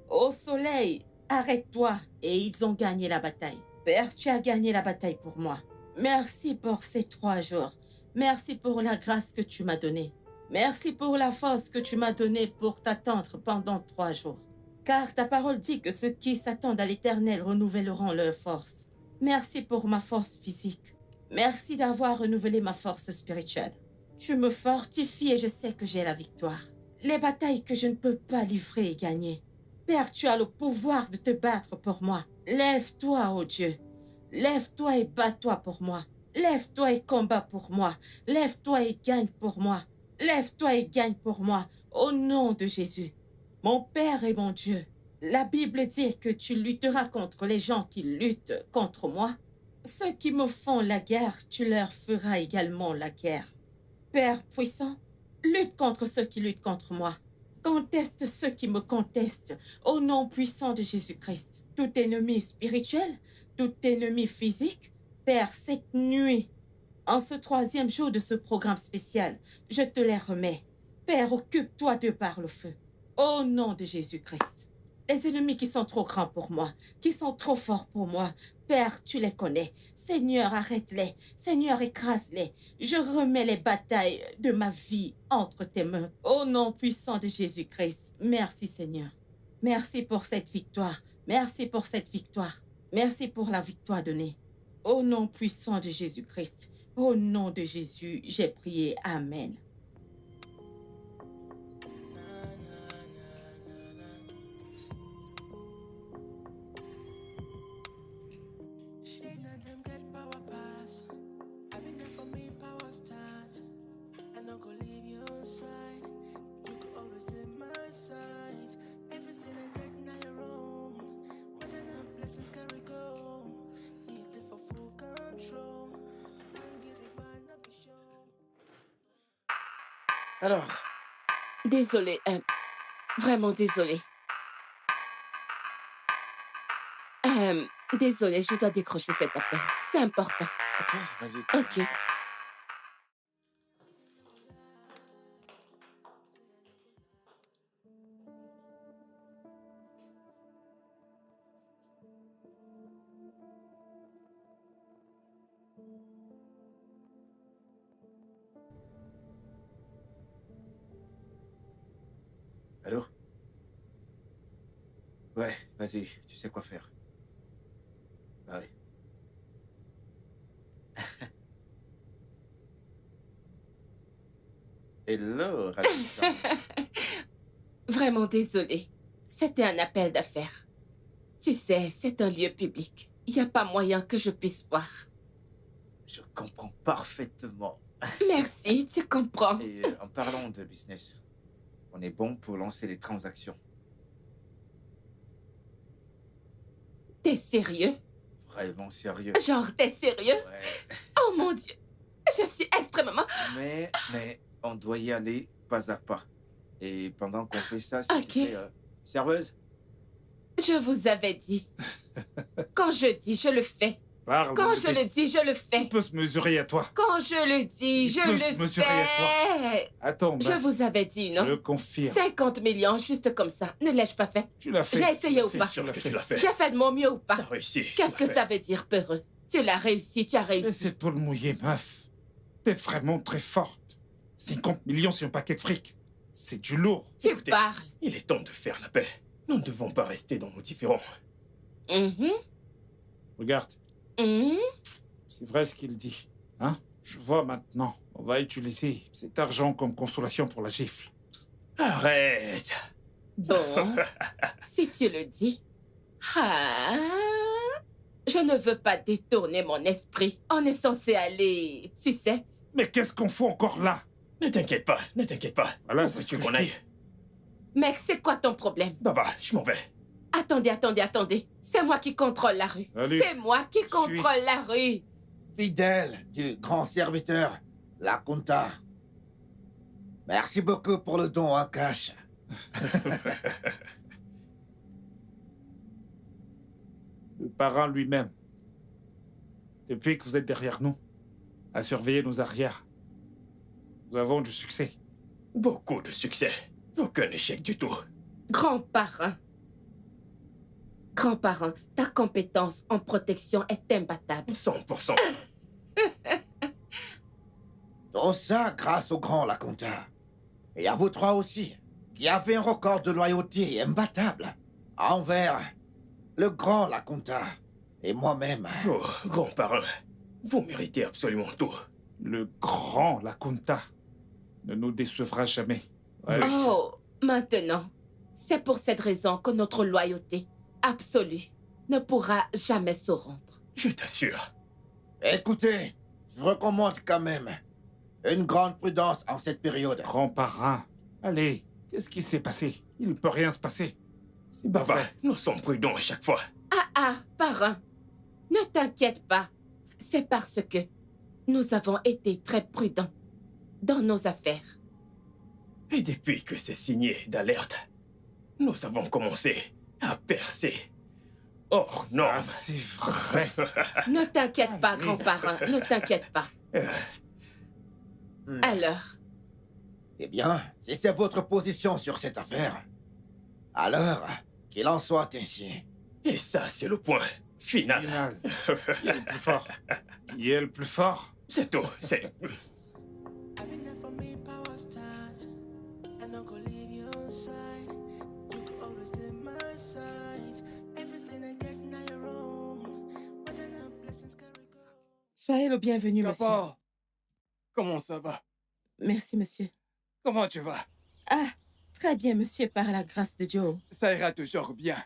Au soleil, arrête-toi. Et ils ont gagné la bataille. Père, tu as gagné la bataille pour moi. Merci pour ces 3 jours. Merci pour la grâce que tu m'as donnée. Merci pour la force que tu m'as donnée pour t'attendre pendant 3 jours. Car ta parole dit que ceux qui s'attendent à l'Éternel renouvelleront leur force. Merci pour ma force physique. Merci d'avoir renouvelé ma force spirituelle. Tu me fortifies et je sais que j'ai la victoire. Les batailles que je ne peux pas livrer et gagner. Père, tu as le pouvoir de te battre pour moi. Lève-toi, ô Dieu. Lève-toi et bats-toi pour moi. Lève-toi et combat pour moi. Lève-toi et gagne pour moi. Lève-toi et gagne pour moi. Au nom de Jésus. Mon Père et mon Dieu, la Bible dit que tu lutteras contre les gens qui luttent contre moi. Ceux qui me font la guerre, tu leur feras également la guerre. Père puissant, lutte contre ceux qui luttent contre moi. Conteste ceux qui me contestent au nom puissant de Jésus-Christ. Tout ennemi spirituel, tout ennemi physique, Père, cette nuit, en ce 3e jour de ce programme spécial, je te les remets. Père, occupe-toi d'eux par le feu. Au nom de Jésus-Christ. Les ennemis qui sont trop grands pour moi, qui sont trop forts pour moi, Père, tu les connais. Seigneur, arrête-les. Seigneur, écrase-les. Je remets les batailles de ma vie entre tes mains. Au nom puissant de Jésus-Christ. Merci, Seigneur. Merci pour cette victoire. Merci pour cette victoire. Merci pour la victoire donnée. Au nom puissant de Jésus-Christ. Au nom de Jésus, j'ai prié. Amen. Alors, Désolée, vraiment désolée. Désolée, je dois décrocher cet appel. C'est important. ok, vas-y. Ok. Allô? Ouais, vas-y, tu sais quoi faire. Bah oui. Hello, ravissante. Vraiment désolée. C'était un appel d'affaires. Tu sais, c'est un lieu public. Il n'y a pas moyen que je puisse voir. Je comprends parfaitement. Merci, tu comprends. Et en parlant de business, on est bon pour lancer les transactions. T'es sérieux? Vraiment sérieux. Genre, t'es sérieux? Ouais. Oh mon Dieu! Je suis extrêmement... Mais on doit y aller pas à pas. Et pendant qu'on fait ça, si Ok. tu fais, serveuse? Je vous avais dit. Quand je dis, je le fais. Parle, Quand bébé. je le dis, je le On fais. peut se mesurer à toi. Quand je le dis, je peut le se mesurer à fais. Attends, Je vous avais dit, je non? confirme. 50 millions, juste comme ça. Ne l'ai-je pas fait? Tu l'as fait. J'ai essayé ou Fais pas? sûr que tu l'as fait. J'ai fait de mon mieux ou pas? T'as réussi. Qu'est-ce que ça veut dire, peureux? Tu l'as réussi, tu as Mais réussi. c'est pour le mouiller, meuf. T'es vraiment très forte. 50 millions sur un paquet de fric. C'est du lourd. Tu Écoutez, parles. Il est temps de faire la paix. Nous ne devons pas rester dans nos différends. Mhm, Regarde, mhm. c'est vrai ce qu'il dit. Hein? Je vois maintenant. On va utiliser cet argent comme consolation pour la gifle. Arrête. Bon, si tu le dis. Ah, je ne veux pas détourner mon esprit. On est censé aller, tu sais. Mais qu'est-ce qu'on fout encore là? Ne t'inquiète pas, ne t'inquiète pas. Voilà, Où c'est veux-tu ce que qu'on je aille? dis. Mec, c'est quoi ton problème? Baba, je m'en vais. Attendez, attendez, attendez. C'est moi qui contrôle la rue. Salut. C'est moi qui contrôle la rue. Fidèle du grand serviteur, la Kunta. Merci beaucoup pour le don en cash. Le parrain lui-même. Depuis que vous êtes derrière nous, à surveiller nos arrières, nous avons du succès. Beaucoup de succès. Aucun échec du tout. Grand-parrain. Grand-parrain, ta compétence en protection est imbattable. 100%. Tout ça grâce au grand Laconta. Et à vous trois aussi, qui avez un record de loyauté imbattable envers le grand Laconta et moi-même. Oh, grand-parrain, vous méritez absolument tout. Le grand Laconta ne nous décevra jamais. Ouais. Oh, maintenant, c'est pour cette raison que notre loyauté absolue ne pourra jamais se rompre. Je t'assure. Écoutez, je recommande quand même une grande prudence en cette période. Grand parrain, allez, qu'est-ce qui s'est passé? Il ne peut rien se passer. C'est pas Baba, vrai. nous sommes prudents à chaque fois. Ah, parrain, ne t'inquiète pas. C'est parce que nous avons été très prudents dans nos affaires. Et depuis que c'est signé d'alerte, nous avons commencé à percer. Hors norme. Ça, c'est vrai. Ne t'inquiète pas, grand-parrain, ne t'inquiète pas. Alors, Eh bien, si c'est votre position sur cette affaire, alors qu'il en soit ainsi. Et ça, c'est le point final. Final. Qui est le plus fort? Qui est le plus fort? C'est tout. C'est... I've been there for me, power start. I'm not gonna leave you on side. You could always take my side. Everything I get now your own. But then our blessings carry go. Soyez le bienvenu, monsieur. Papa, comment ça va? Merci, monsieur. Comment tu vas? Ah, très bien, monsieur, par la grâce de Dieu. Ça ira toujours bien.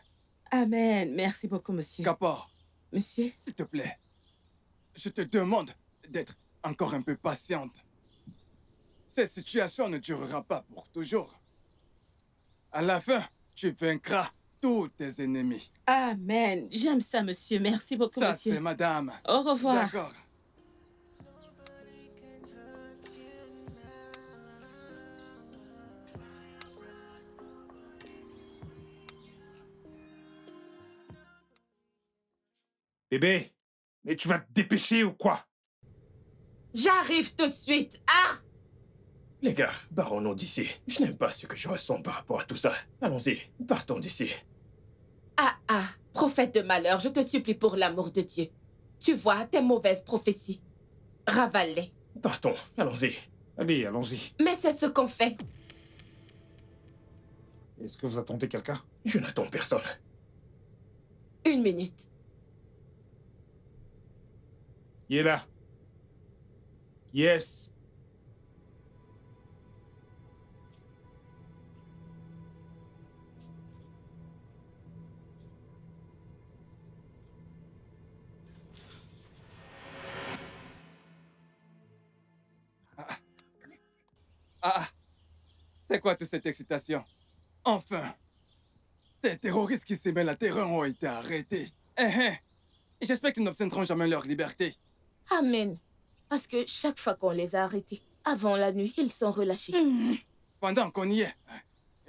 Amen. Merci beaucoup, monsieur. Kappa, Monsieur, s'il te plaît, je te demande d'être encore un peu patiente. Cette situation ne durera pas pour toujours. À la fin, tu vaincras tous tes ennemis. amen. J'aime ça, monsieur. Merci beaucoup, Ça, monsieur. c'est madame. Au revoir. D'accord. Bébé, mais tu vas te dépêcher ou quoi? j'arrive tout de suite. Ah! Les gars, barrons-nous d'ici. Je n'aime pas ce que je ressens par rapport à tout ça. Allons-y, partons d'ici. Ah, prophète de malheur, je te supplie pour l'amour de Dieu. Tu vois tes mauvaises prophéties. Ravale-les. Partons, allons-y. Allez, allons-y. Mais c'est ce qu'on fait. Est-ce que vous attendez quelqu'un? Je n'attends personne. 1 minute. Qui est là? Yes. Ah, c'est quoi toute cette excitation? Enfin, ces terroristes qui sèment la terreur ont été arrêtés. Et j'espère qu'ils n'obtiendront jamais leur liberté. Amen. Parce que chaque fois qu'on les a arrêtés, avant la nuit, ils sont relâchés. Pendant qu'on y est,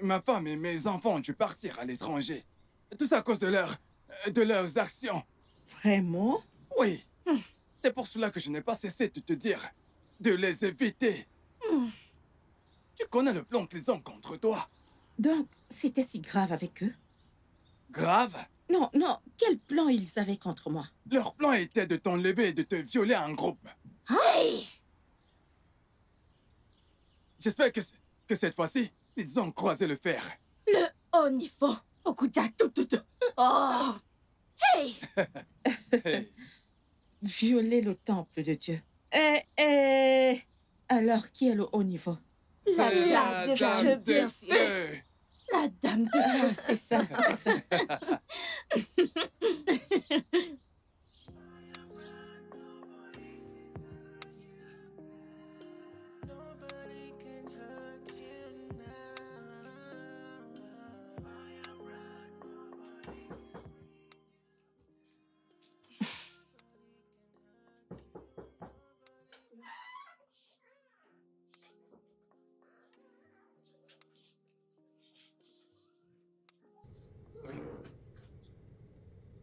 ma femme et mes enfants ont dû partir à l'étranger. Tout ça à cause de leurs actions. Vraiment? Oui. C'est pour cela que je n'ai pas cessé de te dire de les éviter. Tu connais le plan qu'ils ont contre toi. Donc, c'était si grave avec eux? Grave? Non, non, quel plan ils avaient contre moi? Leur plan était de t'enlever et de te violer en groupe. Hey! J'espère que cette fois-ci, ils ont croisé le fer. Le haut niveau. Okuja tout. Oh! Hey! Hey. Violer le temple de Dieu. Alors, qui est le haut niveau? La C'est dame de feu, bien sûr. feu. La dame de Ah, feu. c'est ça, c'est ça. Nobody can hurt you now.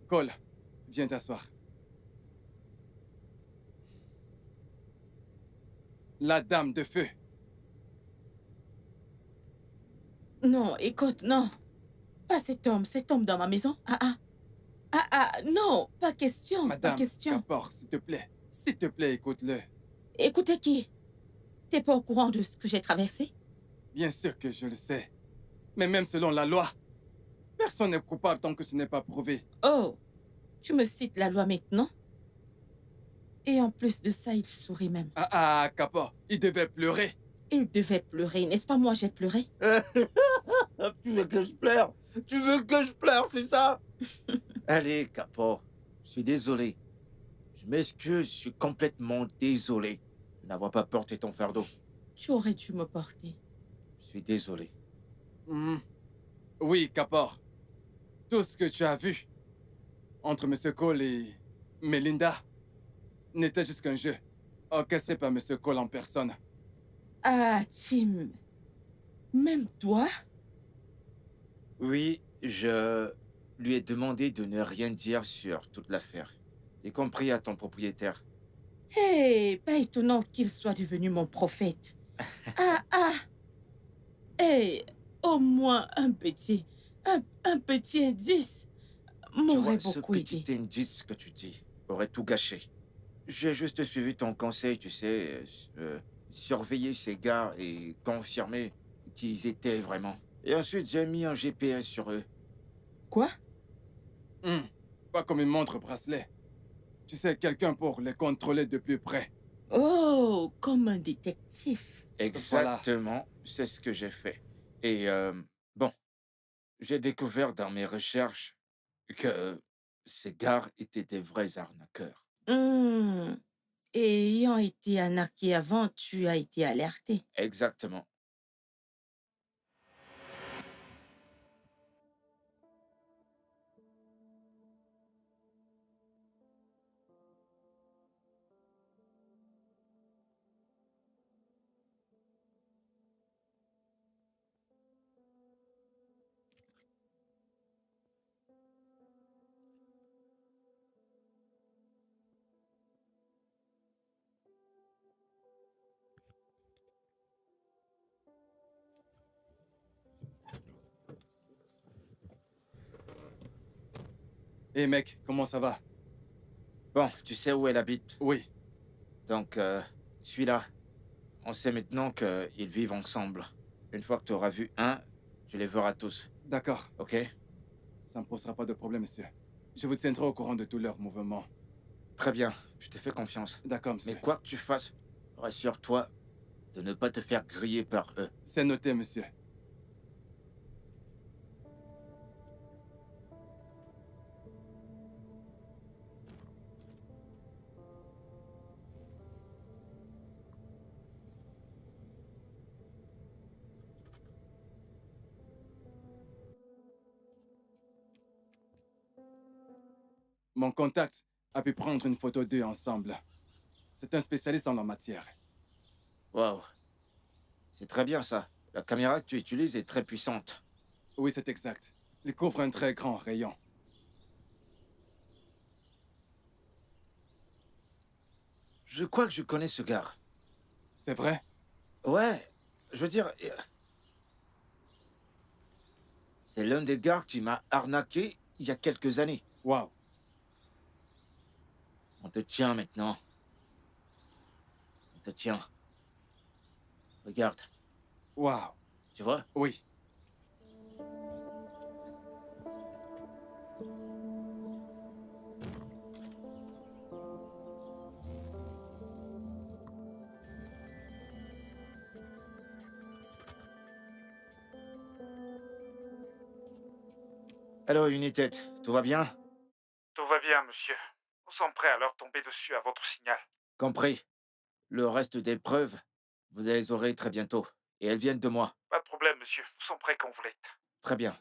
Cole, viens t'asseoir. La dame de feu. Non, écoute, non. Pas cet homme dans ma maison. Non, pas question, Madame pas question. Kapor, s'il te plaît, écoute-le. Écoutez qui? T'es pas au courant de ce que j'ai traversé? Bien sûr que je le sais. Mais même selon la loi, personne n'est coupable tant que ce n'est pas prouvé. Oh, tu me cites la loi maintenant? Et en plus de ça, il sourit même. Kapor, il devait pleurer. Il devait pleurer, n'est-ce pas moi j'ai pleuré? Tu veux que je pleure? Tu veux que je pleure, c'est ça? Allez, Kapor, je suis désolé. Je m'excuse, je suis complètement désolé de n'avoir pas porté ton fardeau. Tu aurais dû me porter. Je suis désolé. Oui, Kapor. Tout ce que tu as vu entre M. Cole et Melinda n'était juste qu'un jeu orchestré par M. Cole en personne. Ah, Tim. Même toi? Oui, je lui ai demandé de ne rien dire sur toute l'affaire, y compris à ton propriétaire. Hey, pas étonnant qu'il soit devenu mon prophète. Hey, au moins un petit indice Tu m'aurait vois, ce beaucoup petit aidé. indice que tu dis aurait tout gâché. J'ai juste suivi ton conseil, tu sais, surveiller ces gars et confirmer qui ils étaient vraiment. Et ensuite, j'ai mis un GPS sur eux. Quoi? Pas comme une montre bracelet. Tu sais, quelqu'un pour les contrôler de plus près. Oh, comme un détective. Exactement, c'est ce que j'ai fait. Et bon, j'ai découvert dans mes recherches que ces gars étaient des vrais arnaqueurs. Et ayant été arnaqué avant, tu as été alerté. Exactement. Hé mec, comment ça va? Bon, tu sais où elle habite. Oui. Donc, suis-là. On sait maintenant qu'ils vivent ensemble. Une fois que tu auras vu un, tu les verras tous. D'accord. Ok? Ça ne me posera pas de problème, monsieur. Je vous tiendrai au courant de tous leurs mouvements. Très bien, je te fais confiance. D'accord, monsieur. Mais quoi que tu fasses, rassure-toi de ne pas te faire griller par eux. C'est noté, monsieur. Mon contact a pu prendre une photo d'eux ensemble. C'est un spécialiste en la matière. Waouh. C'est très bien ça. La caméra que tu utilises est très puissante. Oui, c'est exact. Il couvre un très grand rayon. Je crois que je connais ce gars. C'est vrai? Ouais, je veux dire... c'est l'un des gars qui m'a arnaqué il y a quelques années. Waouh. On te tient maintenant. On te tient. Regarde, Waouh. tu vois? Oui. Alors, United, tout va bien? Tout va bien, monsieur. Nous sommes prêts à leur tomber dessus à votre signal. Compris. Le reste des preuves, vous les aurez très bientôt. Et elles viennent de moi. Pas de problème, monsieur. Nous sommes prêts quand vous l'êtes. Très bien.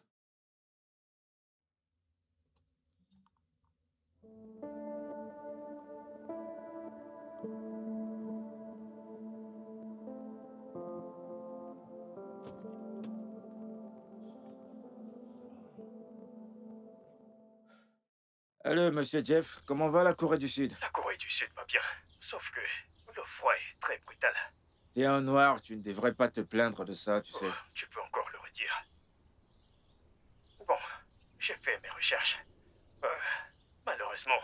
Allô, monsieur Jeff, comment va la Corée du Sud? La Corée du Sud va bien, sauf que le froid est très brutal. T'es un noir, tu ne devrais pas te plaindre de ça, tu sais. Oh, tu peux encore le redire. Bon, j'ai fait mes recherches. Malheureusement,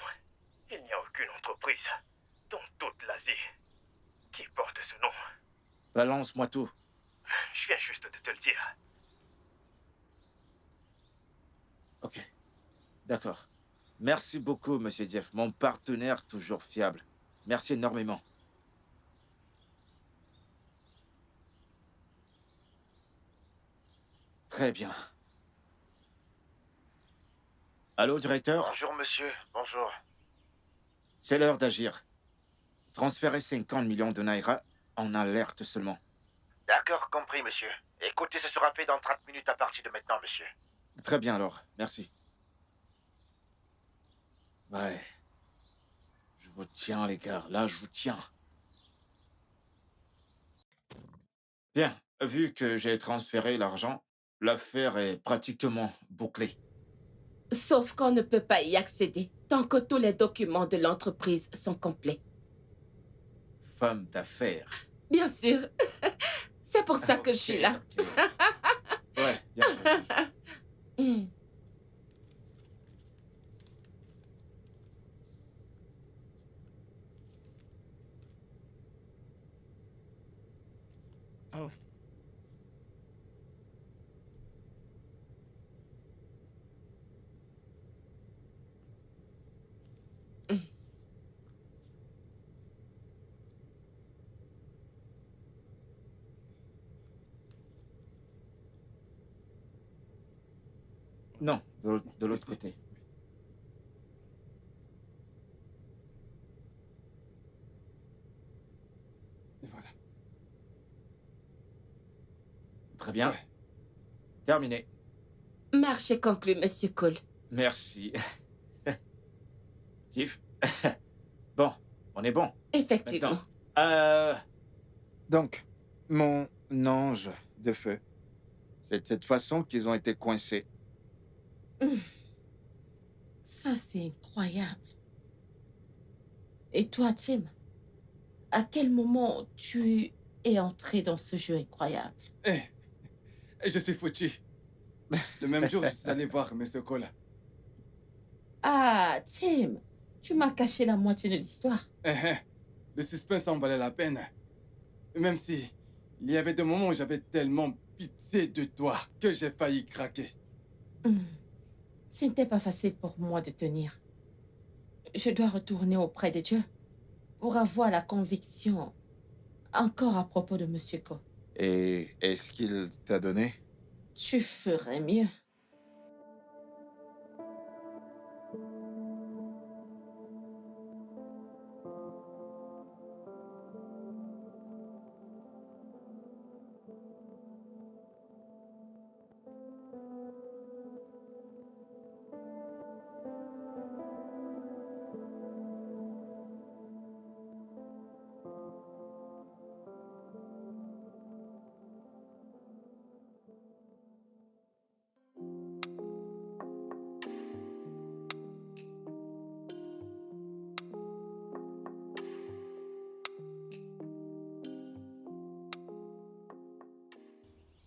il n'y a aucune entreprise dans toute l'Asie qui porte ce nom. Balance-moi tout. Je viens juste de te le dire. Ok. D'accord. Merci beaucoup, monsieur Jeff, mon partenaire toujours fiable. Merci énormément. Très bien. Allô, directeur? Bonjour, monsieur. Bonjour. C'est l'heure d'agir. Transférer 50 millions de Naira en alerte seulement. D'accord, compris, monsieur. Écoutez, ce sera fait dans 30 minutes à partir de maintenant, monsieur. Très bien alors, merci. Ouais. Je vous tiens, les gars. Là, je vous tiens. Bien, vu que j'ai transféré l'argent, l'affaire est pratiquement bouclée. Sauf qu'on ne peut pas y accéder tant que tous les documents de l'entreprise sont complets. Femme d'affaires. Bien sûr. C'est pour ça que je suis là. Ok. Ouais, bien sûr. Bien sûr. Hmm. Oh. Non, de l'autre côté. Et voilà. Très bien. Ouais. Terminé. Marché conclu, Monsieur Cole. Merci. Tiff. Bon, on est bon. Effectivement. Maintenant, donc, mon ange de feu. C'est de cette façon qu'ils ont été coincés. Ça, c'est incroyable. Et toi, Tim, à quel moment tu es entré dans ce jeu incroyable? Eh, je suis foutu. Le même jour, je suis allé voir M. Cole. Ah, Tim, tu m'as caché la moitié de l'histoire. Le suspense en valait la peine. Même si il y avait des moments où j'avais tellement pitié de toi que j'ai failli craquer. Ce n'était pas facile pour moi de tenir. Je dois retourner auprès de Dieu pour avoir la conviction encore à propos de Monsieur Ko. Et est-ce qu'il t'a donné? Tu ferais mieux.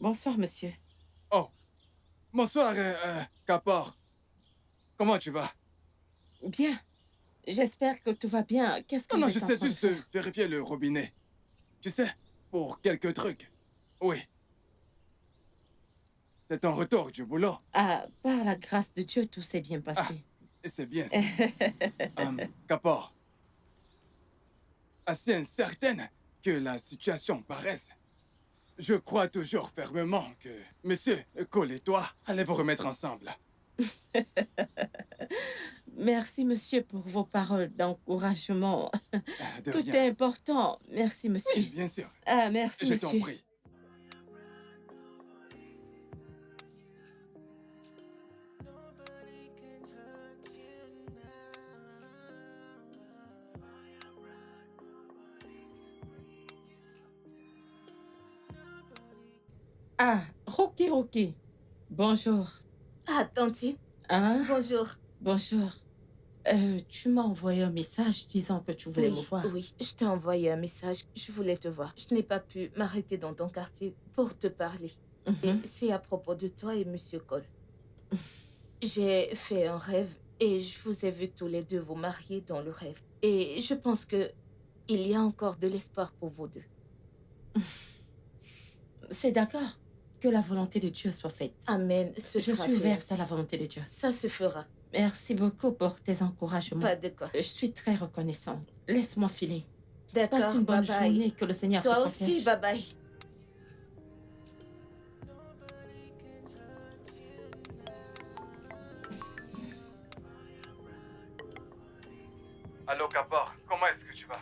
Bonsoir, monsieur. Oh, bonsoir, Capor. comment tu vas? Bien. J'espère que tout va bien. Qu'est-ce que Non, vous êtes en j'essaie train de juste de faire? vérifier le robinet. Tu sais, pour quelques trucs. Oui. C'est ton retour du boulot. Ah, par la grâce de Dieu, tout s'est bien Ah, passé. et c'est bien ça. Kapor, assez incertaine que la situation paraisse, je crois toujours fermement que Monsieur Cole et toi allez vous remettre ensemble. Merci, monsieur, pour vos paroles d'encouragement. De Tout rien. est important. Merci, monsieur. Oui, bien sûr. Ah, merci, Je t'en monsieur. prie. Ah, Rocky. Bonjour. Ah, Tantine, Hein? bonjour. Bonjour. Tu m'as envoyé un message disant que tu voulais me voir. Oui, je t'ai envoyé un message. Je voulais te voir. Je n'ai pas pu m'arrêter dans ton quartier pour te parler. Et Mhm. c'est à propos de toi et Monsieur Cole. J'ai fait un rêve et je vous ai vus tous les deux vous marier dans le rêve. Et je pense que il y a encore de l'espoir pour vous deux. C'est d'accord. Que la volonté de Dieu soit faite. Amen. Ce Je sera suis fait ouverte aussi. à la volonté de Dieu. Ça se fera. Merci beaucoup pour tes encouragements. Pas de quoi. Je suis très reconnaissante. Laisse-moi filer. D'accord. Passe une bonne bye bye. journée. Que le Seigneur te Toi protège. aussi, bye bye. Allô, Kapor, comment est-ce que tu vas?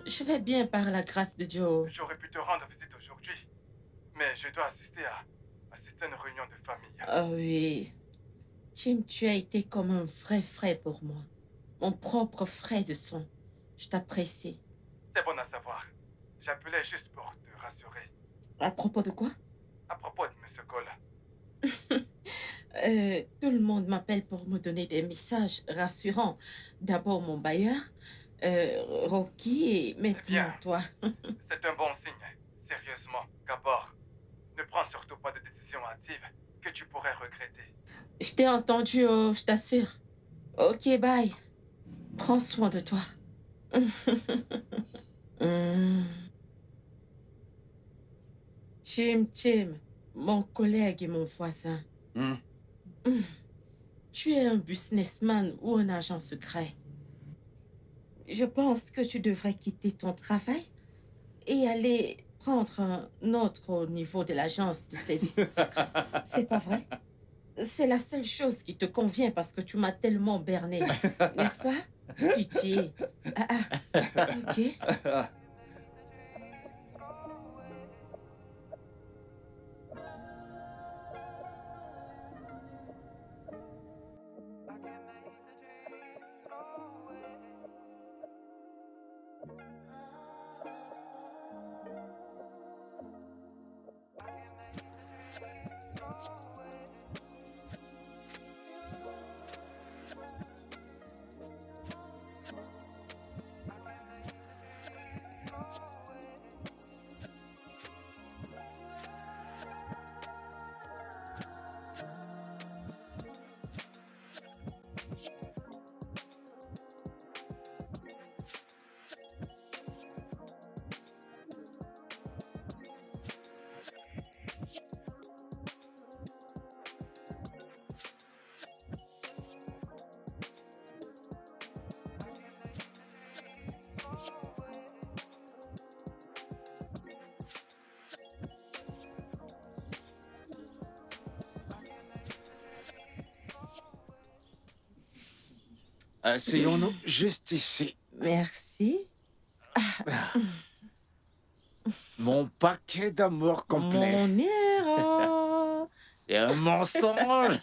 Je vais bien par la grâce de Dieu. J'aurais pu te rendre visite aujourd'hui, mais je dois assister à certaines réunions de famille. Ah oui. Tim, tu as été comme un vrai frère pour moi. Mon propre frère de sang. Je t'apprécie. C'est bon à savoir. J'appelais juste pour te rassurer. À propos de quoi? À propos de M. Cole. Tout le monde m'appelle pour me donner des messages rassurants. D'abord mon bailleur, Rocky, et maintenant bien. toi. C'est un bon signe. Sérieusement, Kapor, ne prends surtout pas de décisions hâtives que tu pourrais regretter. Je t'ai entendu, oh, je t'assure. Ok, bye. Prends soin de toi. Tim, mon collègue et mon voisin. Tu es un businessman ou un agent secret. Je pense que tu devrais quitter ton travail et aller prendre un autre au niveau de l'agence de services secrets. C'est pas vrai? C'est la seule chose qui te convient parce que tu m'as tellement berné, n'est-ce pas? Pitié. Ok. Asseyons-nous juste ici. Merci. Mon paquet d'amour complet. Mon héros. C'est un mensonge.